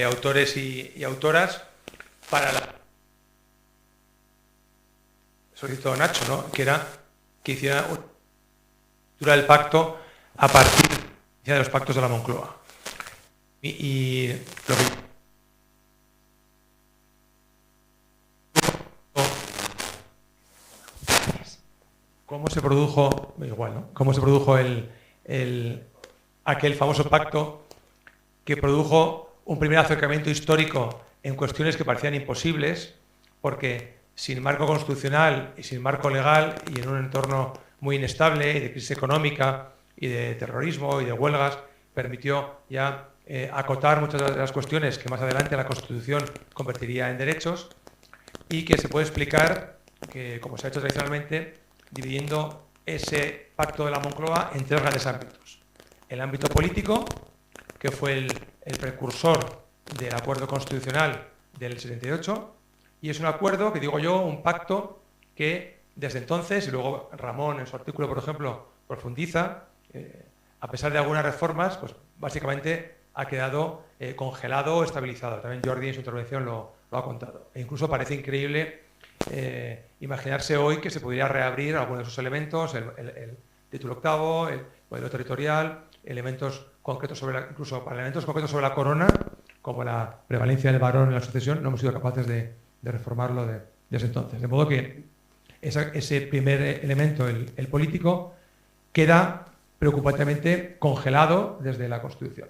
autores y autoras para la... Solicitó Nacho, ¿no? Que era que hiciera una lectura del pacto a partir de los pactos de la Moncloa. Y lo que... ¿Cómo se produjo, igual, ¿no? ¿Cómo se produjo aquel famoso pacto que produjo un primer acercamiento histórico en cuestiones que parecían imposibles, porque sin marco constitucional y sin marco legal y en un entorno muy inestable y de crisis económica y de terrorismo y de huelgas, permitió ya acotar muchas de las cuestiones que más adelante la Constitución convertiría en derechos, y que se puede explicar, que, como se ha hecho tradicionalmente, dividiendo ese pacto de la Moncloa en tres grandes ámbitos. El ámbito político, que fue el precursor del acuerdo constitucional del 78, y es un acuerdo, que digo yo, un pacto que desde entonces, y luego Ramón en su artículo, por ejemplo, profundiza, a pesar de algunas reformas, pues básicamente ha quedado congelado o estabilizado. También Jordi en su intervención lo ha contado. E incluso parece increíble imaginarse hoy que se pudiera reabrir algunos de esos elementos, el título octavo, el modelo territorial, elementos concretos incluso para elementos concretos sobre la corona, como la prevalencia del varón en la sucesión, no hemos sido capaces de reformarlo desde entonces. De modo que ese primer elemento, el político, queda preocupantemente congelado desde la Constitución.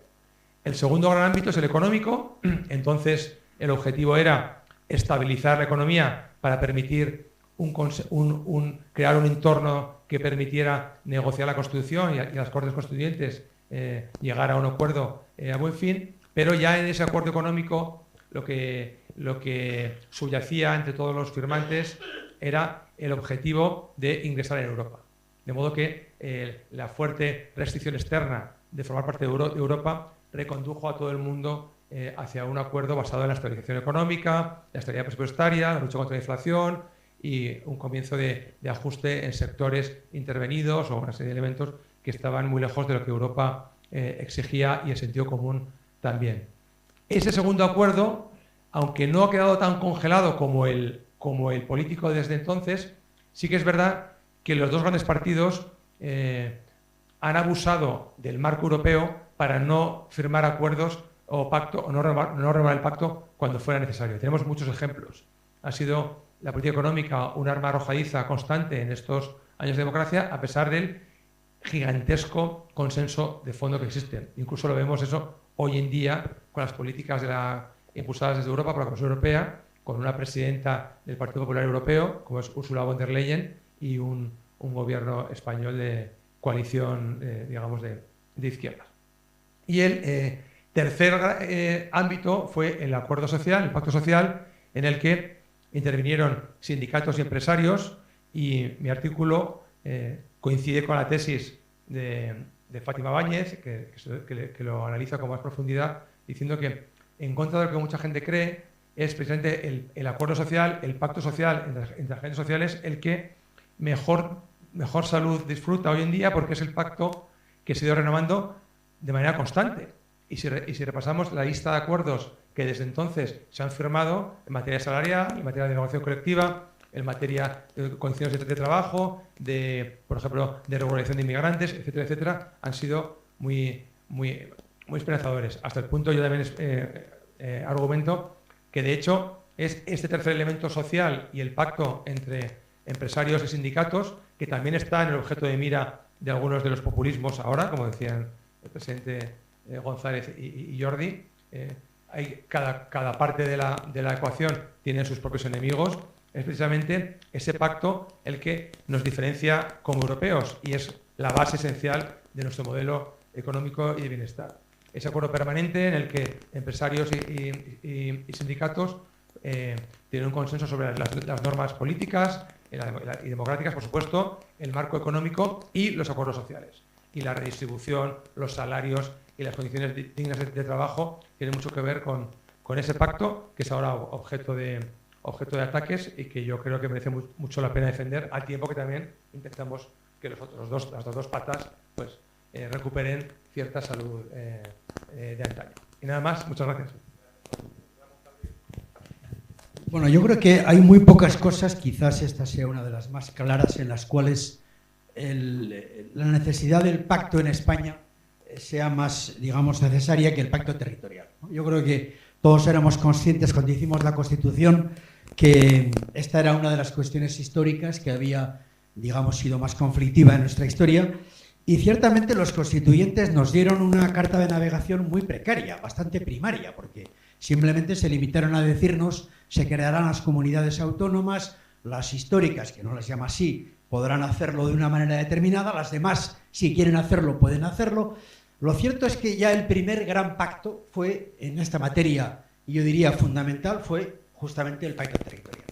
El segundo gran ámbito es el económico. Entonces, el objetivo era estabilizar la economía para permitir crear un entorno que permitiera negociar la Constitución y las Cortes Constituyentes llegar a un acuerdo a buen fin, pero ya en ese acuerdo económico lo que subyacía entre todos los firmantes era el objetivo de ingresar en Europa. De modo que la fuerte restricción externa de formar parte de Europa recondujo a todo el mundo hacia un acuerdo basado en la estabilización económica, la estabilidad presupuestaria, la lucha contra la inflación y un comienzo de ajuste en sectores intervenidos o una serie de elementos que estaban muy lejos de lo que Europa exigía y el sentido común también. Ese segundo acuerdo, aunque no ha quedado tan congelado como el político desde entonces, sí que es verdad que los dos grandes partidos han abusado del marco europeo para no firmar acuerdos o pacto o no renovar el pacto cuando fuera necesario. Tenemos muchos ejemplos. Ha sido la política económica un arma arrojadiza constante en estos años de democracia, a pesar del gigantesco consenso de fondo que existe. Incluso lo vemos eso hoy en día con las políticas impulsadas desde Europa por la Comisión Europea, con una presidenta del Partido Popular Europeo, como es Ursula von der Leyen, y un gobierno español de coalición, digamos, de izquierdas. Y el tercer ámbito fue el acuerdo social, el pacto social, en el que intervinieron sindicatos y empresarios, y mi artículo coincide con la tesis de Fátima Báñez, que lo analiza con más profundidad, diciendo que, en contra de lo que mucha gente cree, es precisamente el acuerdo social, el pacto social entre agentes sociales, el que mejor salud disfruta hoy en día, porque es el pacto que se ha ido renovando de manera constante. Y si repasamos la lista de acuerdos que desde entonces se han firmado en materia salarial, en materia de negociación colectiva, en materia de condiciones de trabajo, por ejemplo, de regularización de inmigrantes, etcétera, etcétera, han sido muy esperanzadores. Hasta el punto, yo también argumento que, de hecho, es este tercer elemento social y el pacto entre empresarios y sindicatos, que también está en el objeto de mira de algunos de los populismos ahora, como decían el presidente González y Jordi. Cada parte de la ecuación tiene sus propios enemigos. Es precisamente ese pacto el que nos diferencia como europeos y es la base esencial de nuestro modelo económico y de bienestar. Ese acuerdo permanente en el que empresarios y sindicatos tienen un consenso sobre las normas políticas y democráticas, por supuesto, el marco económico y los acuerdos sociales. Y la redistribución, los salarios y las condiciones dignas de trabajo tienen mucho que ver con ese pacto, que es ahora objeto de ataques y que yo creo que merece mucho la pena defender, al tiempo que también intentamos que las otras dos patas recuperen cierta salud de antaño. Y nada más, muchas gracias. Bueno, yo creo que hay muy pocas cosas, quizás esta sea una de las más claras, en las cuales la necesidad del pacto en España sea más, digamos, necesaria que el pacto territorial, ¿no? Yo creo que todos éramos conscientes cuando hicimos la Constitución que esta era una de las cuestiones históricas que había, digamos, sido más conflictiva en nuestra historia, y ciertamente los constituyentes nos dieron una carta de navegación muy precaria, bastante primaria, porque simplemente se limitaron a decirnos se crearán las comunidades autónomas, las históricas, que no las llama así, podrán hacerlo de una manera determinada, las demás, si quieren hacerlo, pueden hacerlo. Lo cierto es que ya el primer gran pacto fue, en esta materia, y yo diría fundamental, fue justamente el pacto territorial.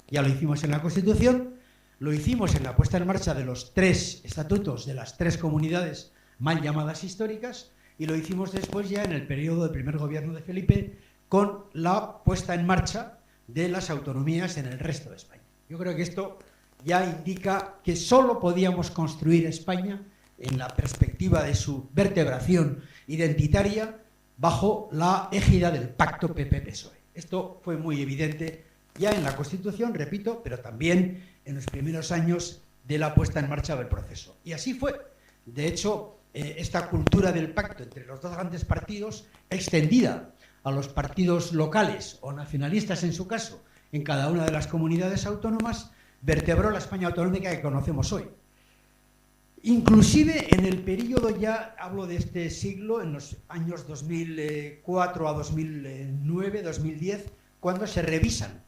Ya lo hicimos en la Constitución, lo hicimos en la puesta en marcha de los 3 estatutos de las 3 comunidades mal llamadas históricas, y lo hicimos después ya en el periodo del primer gobierno de Felipe con la puesta en marcha de las autonomías en el resto de España. Yo creo que esto ya indica que solo podíamos construir España en la perspectiva de su vertebración identitaria bajo la égida del pacto PP-PSOE. Esto fue muy evidente ya en la Constitución, repito, pero también en los primeros años de la puesta en marcha del proceso. Y así fue. De hecho, esta cultura del pacto entre los 2 grandes partidos, extendida a los partidos locales o nacionalistas en su caso, en cada una de las comunidades autónomas, vertebró la España autonómica que conocemos hoy. Inclusive en el periodo, ya hablo de este siglo, en los años 2004 a 2009, 2010, cuando se revisan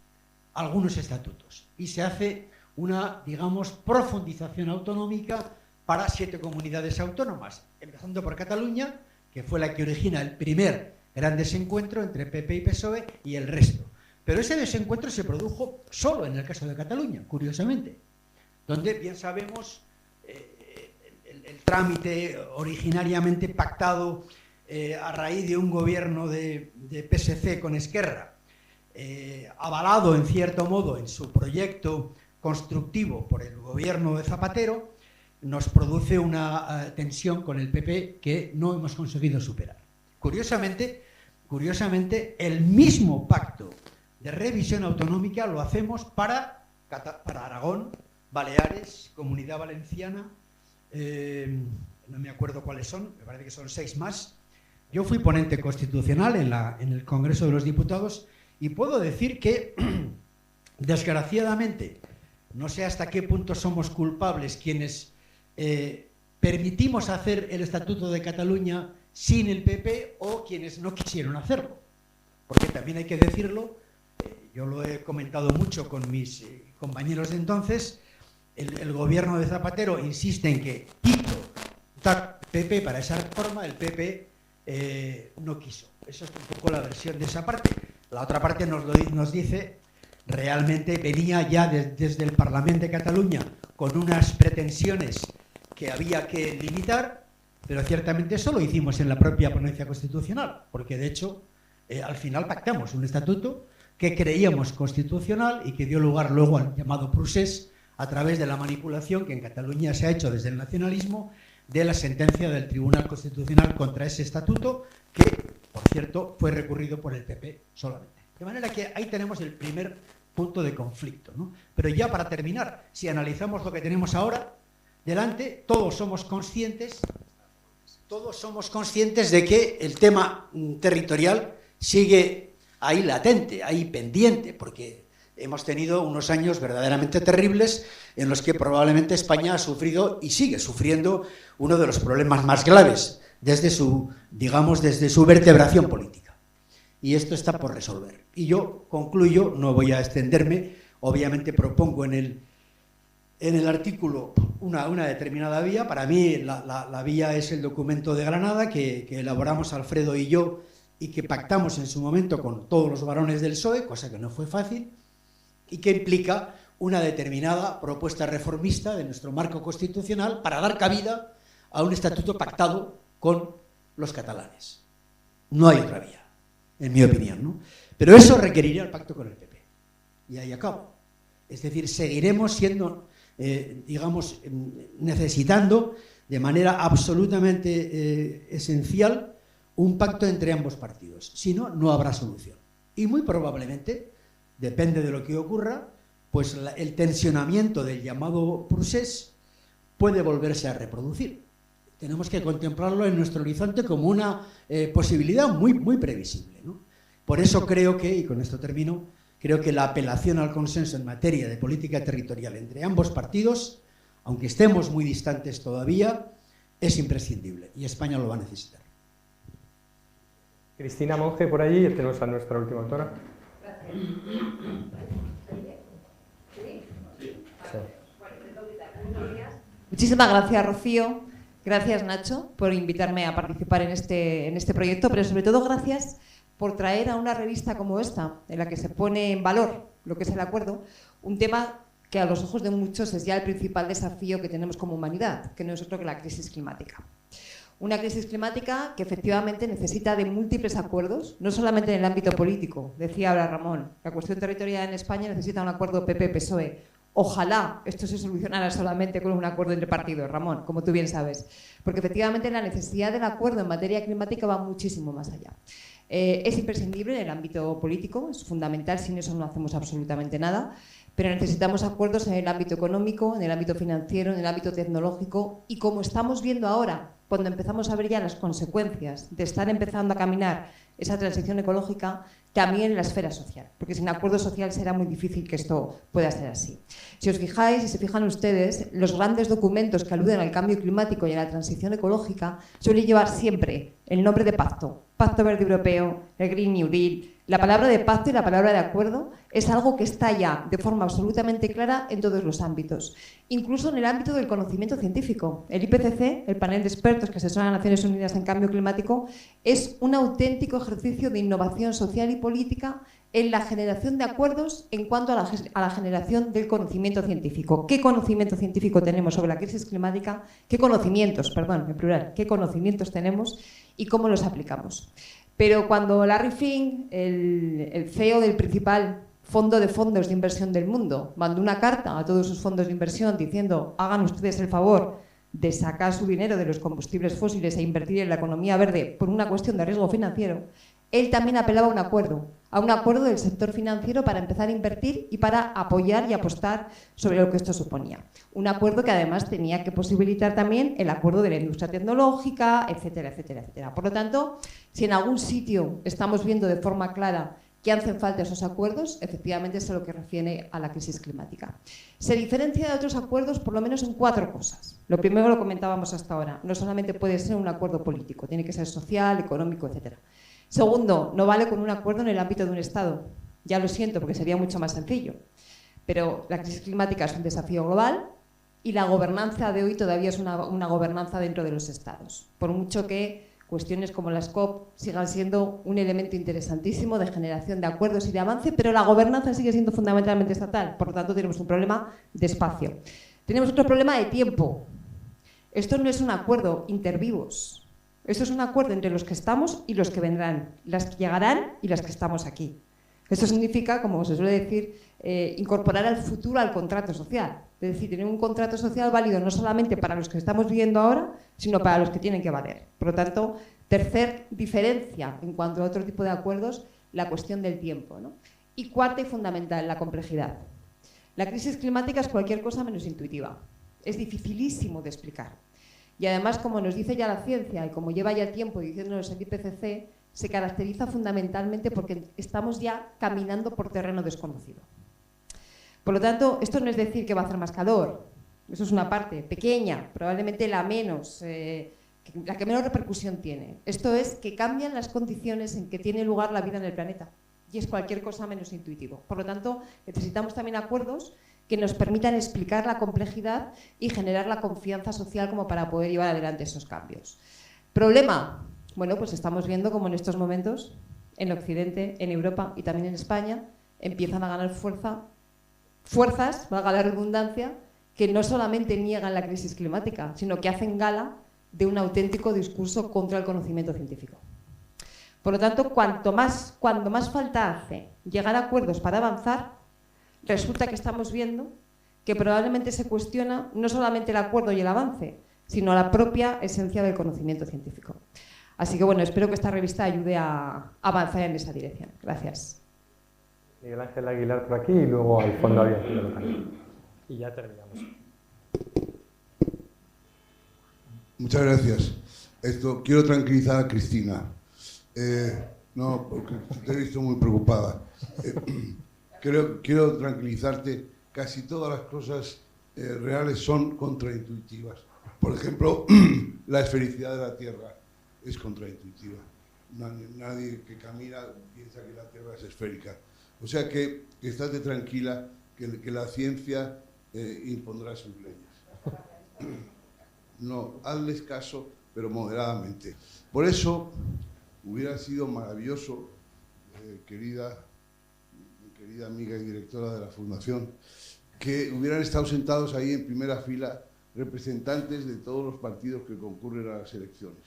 algunos estatutos y se hace una, digamos, profundización autonómica para 7 comunidades autónomas, empezando por Cataluña, que fue la que origina el primer gran desencuentro entre PP y PSOE y el resto. Pero ese desencuentro se produjo solo en el caso de Cataluña, curiosamente, donde bien sabemos el trámite originariamente pactado a raíz de un gobierno de PSC con Esquerra, avalado en cierto modo en su proyecto constructivo por el gobierno de Zapatero, nos produce una tensión con el PP que no hemos conseguido superar. Curiosamente, el mismo pacto de revisión autonómica lo hacemos para Aragón, Baleares, Comunidad Valenciana, no me acuerdo cuáles son, me parece que son 6 más. Yo fui ponente constitucional en el Congreso de los Diputados y puedo decir que, desgraciadamente, no sé hasta qué punto somos culpables quienes permitimos hacer el Estatuto de Cataluña sin el PP o quienes no quisieron hacerlo. Porque también hay que decirlo, yo lo he comentado mucho con mis compañeros de entonces, el gobierno de Zapatero insiste en que quito PP para esa reforma, el PP no quiso. Eso es un poco la versión de esa parte. La otra parte nos dice, realmente venía ya desde el Parlamento de Cataluña con unas pretensiones que había que limitar, pero ciertamente eso lo hicimos en la propia ponencia constitucional, porque de hecho al final pactamos un estatuto que creíamos constitucional y que dio lugar luego al llamado procés a través de la manipulación que en Cataluña se ha hecho desde el nacionalismo de la sentencia del Tribunal Constitucional contra ese estatuto que, por cierto, fue recurrido por el PP solamente. De manera que ahí tenemos el primer punto de conflicto, ¿no? Pero ya para terminar, si analizamos lo que tenemos ahora delante, todos somos conscientes de que el tema territorial sigue ahí latente, ahí pendiente, porque hemos tenido unos años verdaderamente terribles en los que probablemente España ha sufrido y sigue sufriendo uno de los problemas más graves desde su vertebración política. Y esto está por resolver. Y yo concluyo, no voy a extenderme, obviamente propongo en el artículo una determinada vía. Para mí la vía es el documento de Granada que elaboramos Alfredo y yo y que pactamos en su momento con todos los varones del PSOE, cosa que no fue fácil, y que implica una determinada propuesta reformista de nuestro marco constitucional para dar cabida a un estatuto pactado con los catalanes. No hay otra vía, en mi opinión, ¿no? Pero eso requeriría el pacto con el PP. Y ahí acabo. Es decir, seguiremos siendo, necesitando de manera absolutamente esencial un pacto entre ambos partidos. Si no, no habrá solución. Y muy probablemente depende de lo que ocurra, pues el tensionamiento del llamado procés puede volverse a reproducir. Tenemos que contemplarlo en nuestro horizonte como una posibilidad muy previsible, ¿no? Por eso creo que, y con esto termino, creo que la apelación al consenso en materia de política territorial entre ambos partidos, aunque estemos muy distantes todavía, es imprescindible y España lo va a necesitar. Cristina Monge, por allí, y tenemos a nuestra última autora. Muchísimas gracias, Rocío. Gracias, Nacho, por invitarme a participar en este proyecto, pero sobre todo gracias por traer a una revista como esta, en la que se pone en valor lo que es el acuerdo, un tema que a los ojos de muchos es ya el principal desafío que tenemos como humanidad, que no es otro que la crisis climática. Una crisis climática que efectivamente necesita de múltiples acuerdos, no solamente en el ámbito político. Decía ahora Ramón, la cuestión territorial en España necesita un acuerdo PP-PSOE. Ojalá esto se solucionara solamente con un acuerdo entre partidos, Ramón, como tú bien sabes. Porque efectivamente la necesidad del acuerdo en materia climática va muchísimo más allá. Es imprescindible en el ámbito político, es fundamental, sin eso no hacemos absolutamente nada, pero necesitamos acuerdos en el ámbito económico, en el ámbito financiero, en el ámbito tecnológico y como estamos viendo ahora, cuando empezamos a ver ya las consecuencias de estar empezando a caminar esa transición ecológica, también en la esfera social, porque sin acuerdo social será muy difícil que esto pueda ser así. Si os fijáis, y se fijan ustedes, los grandes documentos que aluden al cambio climático y a la transición ecológica suelen llevar siempre el nombre de pacto, Pacto Verde Europeo, el Green New Deal. La palabra de pacto y la palabra de acuerdo es algo que está ya de forma absolutamente clara en todos los ámbitos, incluso en el ámbito del conocimiento científico. El IPCC, el panel de expertos que asesora a Naciones Unidas en cambio climático, es un auténtico ejercicio de innovación social y política en la generación de acuerdos en cuanto a la generación del conocimiento científico. ¿Qué conocimiento científico tenemos sobre la crisis climática? ¿Qué conocimientos, perdón, en plural, qué conocimientos tenemos y cómo los aplicamos? Pero cuando Larry Fink, el CEO del principal fondo de fondos de inversión del mundo, mandó una carta a todos sus fondos de inversión diciendo hagan ustedes el favor de sacar su dinero de los combustibles fósiles e invertir en la economía verde por una cuestión de riesgo financiero, él también apelaba a un acuerdo del sector financiero para empezar a invertir y para apoyar y apostar sobre lo que esto suponía. Un acuerdo que además tenía que posibilitar también el acuerdo de la industria tecnológica, etcétera, etcétera, etcétera. Por lo tanto, si en algún sitio estamos viendo de forma clara que hacen falta esos acuerdos, efectivamente es a lo que refiere a la crisis climática. Se diferencia de otros acuerdos por lo menos en 4 cosas. Lo primero lo comentábamos hasta ahora, no solamente puede ser un acuerdo político, tiene que ser social, económico, etcétera. Segundo, no vale con un acuerdo en el ámbito de un Estado. Ya lo siento, porque sería mucho más sencillo. Pero la crisis climática es un desafío global y la gobernanza de hoy todavía es una gobernanza dentro de los Estados. Por mucho que cuestiones como las COP sigan siendo un elemento interesantísimo de generación de acuerdos y de avance, pero la gobernanza sigue siendo fundamentalmente estatal. Por lo tanto, tenemos un problema de espacio. Tenemos otro problema de tiempo. Esto no es un acuerdo intervivos. Esto es un acuerdo entre los que estamos y los que vendrán, las que llegarán y las que estamos aquí. Esto significa, como se suele decir, incorporar al futuro al contrato social. Es decir, tener un contrato social válido no solamente para los que estamos viviendo ahora, sino para los que tienen que valer. Por lo tanto, tercer diferencia en cuanto a otro tipo de acuerdos, la cuestión del tiempo, ¿no? Y cuarta y fundamental, la complejidad. La crisis climática es cualquier cosa menos intuitiva. Es dificilísimo de explicar. Y además, como nos dice ya la ciencia y como lleva ya tiempo diciéndonos el IPCC, se caracteriza fundamentalmente porque estamos ya caminando por terreno desconocido. Por lo tanto, esto no es decir que va a hacer más calor, eso es una parte pequeña, probablemente la que menos repercusión tiene. Esto es que cambian las condiciones en que tiene lugar la vida en el planeta y es cualquier cosa menos intuitivo. Por lo tanto, necesitamos también acuerdos que nos permitan explicar la complejidad y generar la confianza social como para poder llevar adelante esos cambios. ¿Problema? Bueno, pues estamos viendo como en estos momentos, en Occidente, en Europa y también en España, empiezan a ganar fuerzas, valga la redundancia, que no solamente niegan la crisis climática, sino que hacen gala de un auténtico discurso contra el conocimiento científico. Por lo tanto, cuando más falta hace llegar a acuerdos para avanzar, resulta que estamos viendo que probablemente se cuestiona no solamente el acuerdo y el avance, sino la propia esencia del conocimiento científico. Así que bueno, espero que esta revista ayude a avanzar en esa dirección. Gracias. Miguel Ángel Aguilar por aquí y luego al fondo abierto de local. Y ya terminamos. Muchas gracias. Quiero tranquilizar a Cristina. No, porque te he visto muy preocupada. Quiero tranquilizarte. Casi todas las cosas reales son contraintuitivas. Por ejemplo, la esfericidad de la Tierra es contraintuitiva. Nadie que camina piensa que la Tierra es esférica. O sea que estate tranquila, que la ciencia impondrá sus leyes. No, hazles caso, pero moderadamente. Por eso hubiera sido maravilloso, querida amiga y directora de la Fundación, que hubieran estado sentados ahí en primera fila representantes de todos los partidos que concurren a las elecciones,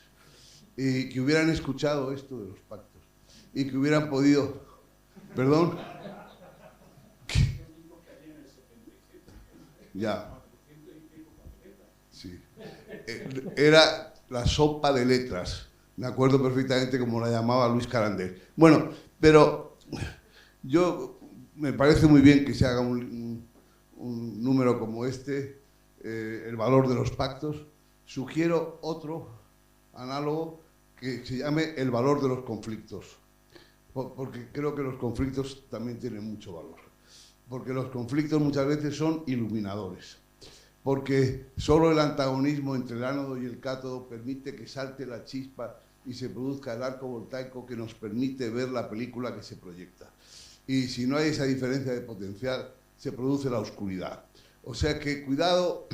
y que hubieran escuchado esto de los pactos, y que hubieran podido... ¿Perdón? Ya. Sí. Era la sopa de letras. Me acuerdo perfectamente cómo la llamaba Luis Carander. Bueno, pero me parece muy bien que se haga un número como este, el valor de los pactos. Sugiero otro análogo que se llame el valor de los conflictos, porque creo que los conflictos también tienen mucho valor, porque los conflictos muchas veces son iluminadores, porque solo el antagonismo entre el ánodo y el cátodo permite que salte la chispa y se produzca el arco voltaico que nos permite ver la película que se proyecta. Y si no hay esa diferencia de potencial, se produce la oscuridad. O sea que cuidado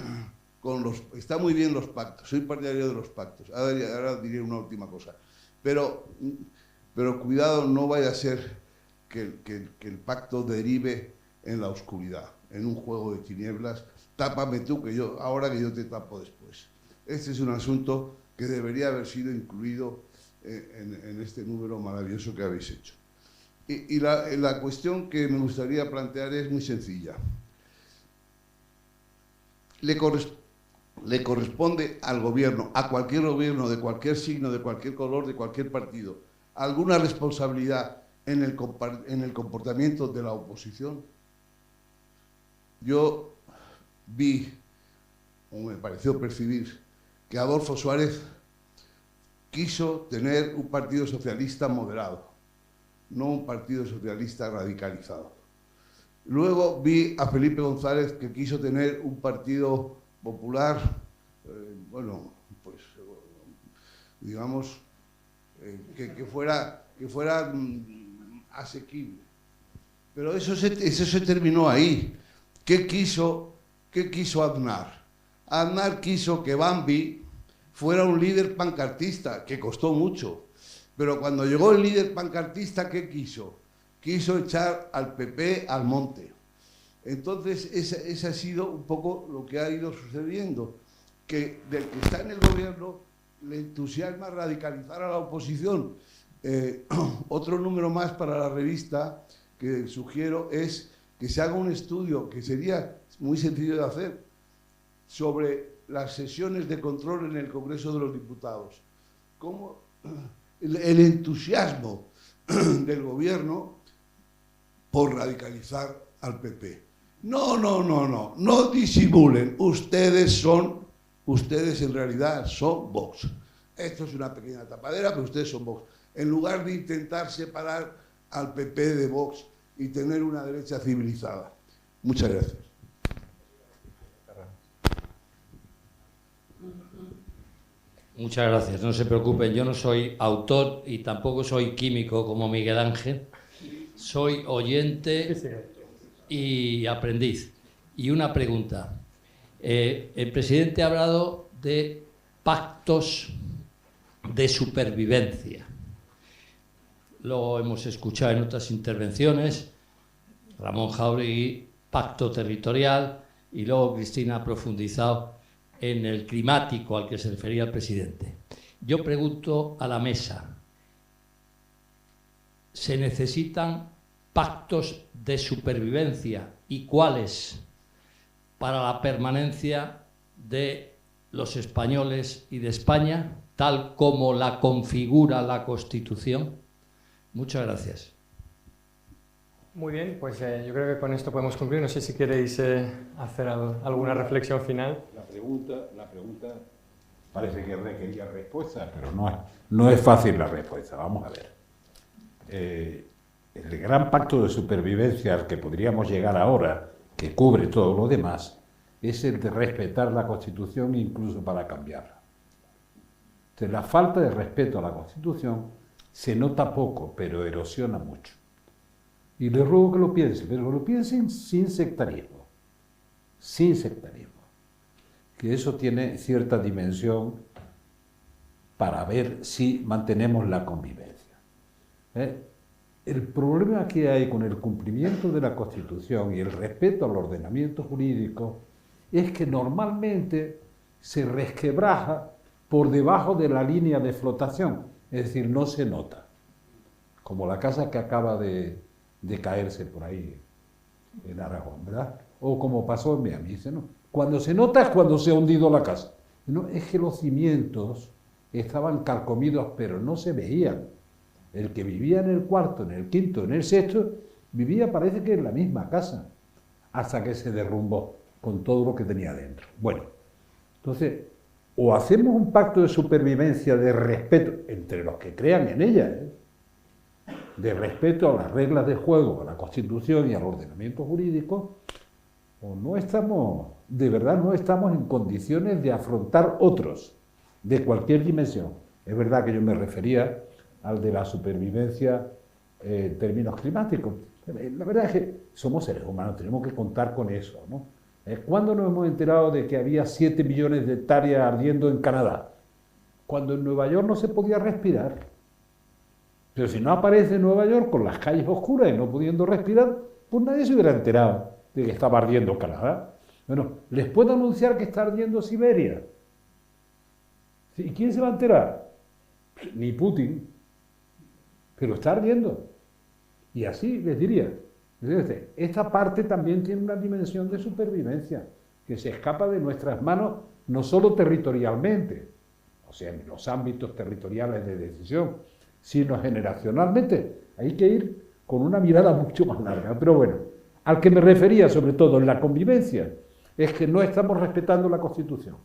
con los... Está muy bien los pactos, soy partidario de los pactos. Ahora diré una última cosa. Pero cuidado, no vaya a ser que el pacto derive en la oscuridad, en un juego de tinieblas. Tápame tú, ahora que yo te tapo después. Este es un asunto que debería haber sido incluido en este número maravilloso que habéis hecho. Y la cuestión que me gustaría plantear es muy sencilla. Le corresponde al gobierno, a cualquier gobierno, de cualquier signo, de cualquier color, de cualquier partido, alguna responsabilidad en el comportamiento de la oposición. Yo vi, o me pareció percibir, que Adolfo Suárez quiso tener un partido socialista moderado, no un partido socialista radicalizado. Luego vi a Felipe González, que quiso tener un partido popular, digamos, que fuera asequible. Pero eso se terminó ahí. ¿Qué quiso Aznar? Aznar quiso que Bambi fuera un líder pancartista, que costó mucho. Pero cuando llegó el líder pancartista, ¿qué quiso? Quiso echar al PP al monte. Entonces, ese ha sido un poco lo que ha ido sucediendo, que del que está en el gobierno le entusiasma radicalizar a la oposición. Otro número más para la revista que sugiero es que se haga un estudio, que sería muy sencillo de hacer, sobre las sesiones de control en el Congreso de los Diputados. Cómo el entusiasmo del gobierno por radicalizar al PP. No disimulen. Ustedes en realidad son Vox. Esto es una pequeña tapadera, pero ustedes son Vox. En lugar de intentar separar al PP de Vox y tener una derecha civilizada. Muchas gracias. Muchas gracias. No se preocupen, yo no soy autor y tampoco soy químico como Miguel Ángel. Soy oyente y aprendiz. Y una pregunta. El presidente ha hablado de pactos de supervivencia. Lo hemos escuchado en otras intervenciones. Ramón Jáuregui, pacto territorial, y luego Cristina ha profundizado en el climático al que se refería el presidente. Yo pregunto a la mesa, ¿se necesitan pactos de supervivencia y cuáles para la permanencia de los españoles y de España, tal como la configura la Constitución? Muchas gracias. Muy bien, pues yo creo que con esto podemos concluir. No sé si queréis hacer alguna reflexión final. La pregunta parece que requería respuesta, pero no es fácil la respuesta. Vamos a ver. El gran pacto de supervivencia al que podríamos llegar ahora, que cubre todo lo demás, es el de respetar la Constitución incluso para cambiarla. Entonces, la falta de respeto a la Constitución se nota poco, pero erosiona mucho. Y les ruego que lo piensen, pero que lo piensen sin sectarismo. Sin sectarismo. Que eso tiene cierta dimensión para ver si mantenemos la convivencia. El problema que hay con el cumplimiento de la Constitución y el respeto al ordenamiento jurídico es que normalmente se resquebraja por debajo de la línea de flotación, es decir, no se nota. Como la casa que acaba de caerse por ahí en Aragón, ¿verdad? O como pasó en Miami, dice, no. Cuando se nota es cuando se ha hundido la casa. No, es que los cimientos estaban carcomidos, pero no se veían. El que vivía en el cuarto, en el quinto, en el sexto, vivía parece que en la misma casa, hasta que se derrumbó con todo lo que tenía dentro. Bueno, entonces, o hacemos un pacto de supervivencia, de respeto, entre los que crean en ella, de respeto a las reglas de juego, a la Constitución y al ordenamiento jurídico, o no estamos, de verdad no estamos en condiciones de afrontar otros, de cualquier dimensión. Es verdad que yo me refería al de la supervivencia en términos climáticos. La verdad es que somos seres humanos, tenemos que contar con eso, ¿no? ¿Cuándo nos hemos enterado de que había 7 millones de hectáreas ardiendo en Canadá? Cuando en Nueva York no se podía respirar. Pero si no aparece Nueva York con las calles oscuras y no pudiendo respirar, pues nadie se hubiera enterado de que estaba ardiendo Canadá. Bueno, les puedo anunciar que está ardiendo Siberia. ¿Y quién se va a enterar? Ni Putin. Pero está ardiendo. Y así les diría. Esta parte también tiene una dimensión de supervivencia que se escapa de nuestras manos, no solo territorialmente, o sea, en los ámbitos territoriales de decisión, sino generacionalmente. Hay que ir con una mirada mucho más larga. Pero bueno, al que me refería sobre todo en la convivencia, es que no estamos respetando la Constitución.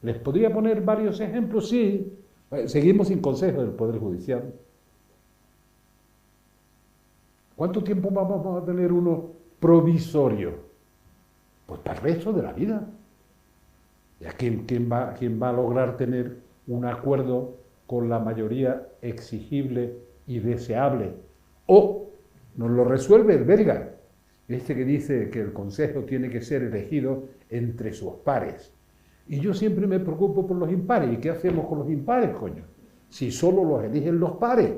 ¿Les podría poner varios ejemplos? Sí. Seguimos sin consejo del Poder Judicial. ¿Cuánto tiempo vamos a tener uno provisorio? Pues para el resto de la vida. ¿Ya quién va a lograr tener un acuerdo con la mayoría exigible y deseable? O nos lo resuelve el belga, este que dice que el Consejo tiene que ser elegido entre sus pares. Y yo siempre me preocupo por los impares. ¿Y qué hacemos con los impares, coño? Si solo los eligen los pares.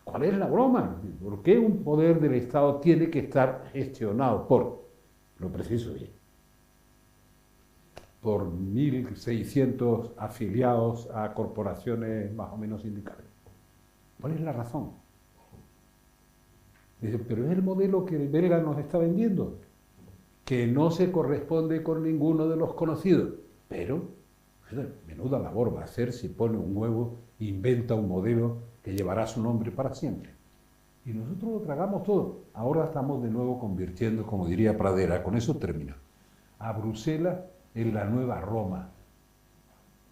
¿Cuál es la broma? ¿Por qué un poder del Estado tiene que estar gestionado por, lo preciso bien, por 1.600 afiliados a corporaciones más o menos sindicales? ¿Cuál es la razón? Dice, pero es el modelo que el belga nos está vendiendo, que no se corresponde con ninguno de los conocidos. Pero, menuda labor va a hacer si pone un huevo, inventa un modelo que llevará su nombre para siempre. Y nosotros lo tragamos todo. Ahora estamos de nuevo convirtiendo, como diría Pradera, con eso termino, a Bruselas en la nueva Roma,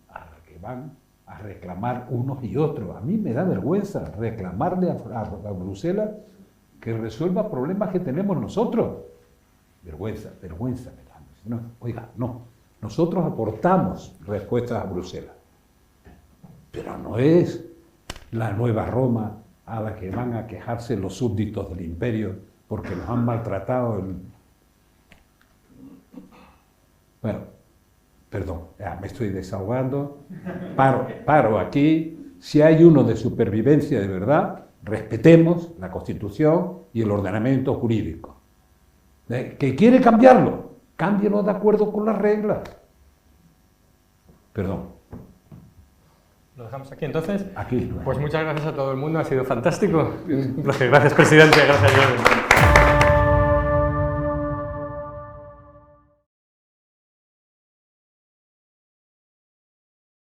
a la que van a reclamar unos y otros. A mí me da vergüenza reclamarle a Bruselas que resuelva problemas que tenemos nosotros. Vergüenza me da. No, oiga, no. Nosotros aportamos respuestas a Bruselas. Pero no es la nueva Roma a la que van a quejarse los súbditos del imperio porque nos han maltratado. Bueno, perdón, ya me estoy desahogando. Paro aquí. Si hay uno de supervivencia de verdad, respetemos la Constitución y el ordenamiento jurídico. ¿Que quiere cambiarlo? Cámbielo de acuerdo con las reglas. Perdón. ¿Lo dejamos aquí entonces? Aquí. Pues muchas gracias a todo el mundo, ha sido fantástico. Un placer. Gracias, presidente. Gracias, Jordi.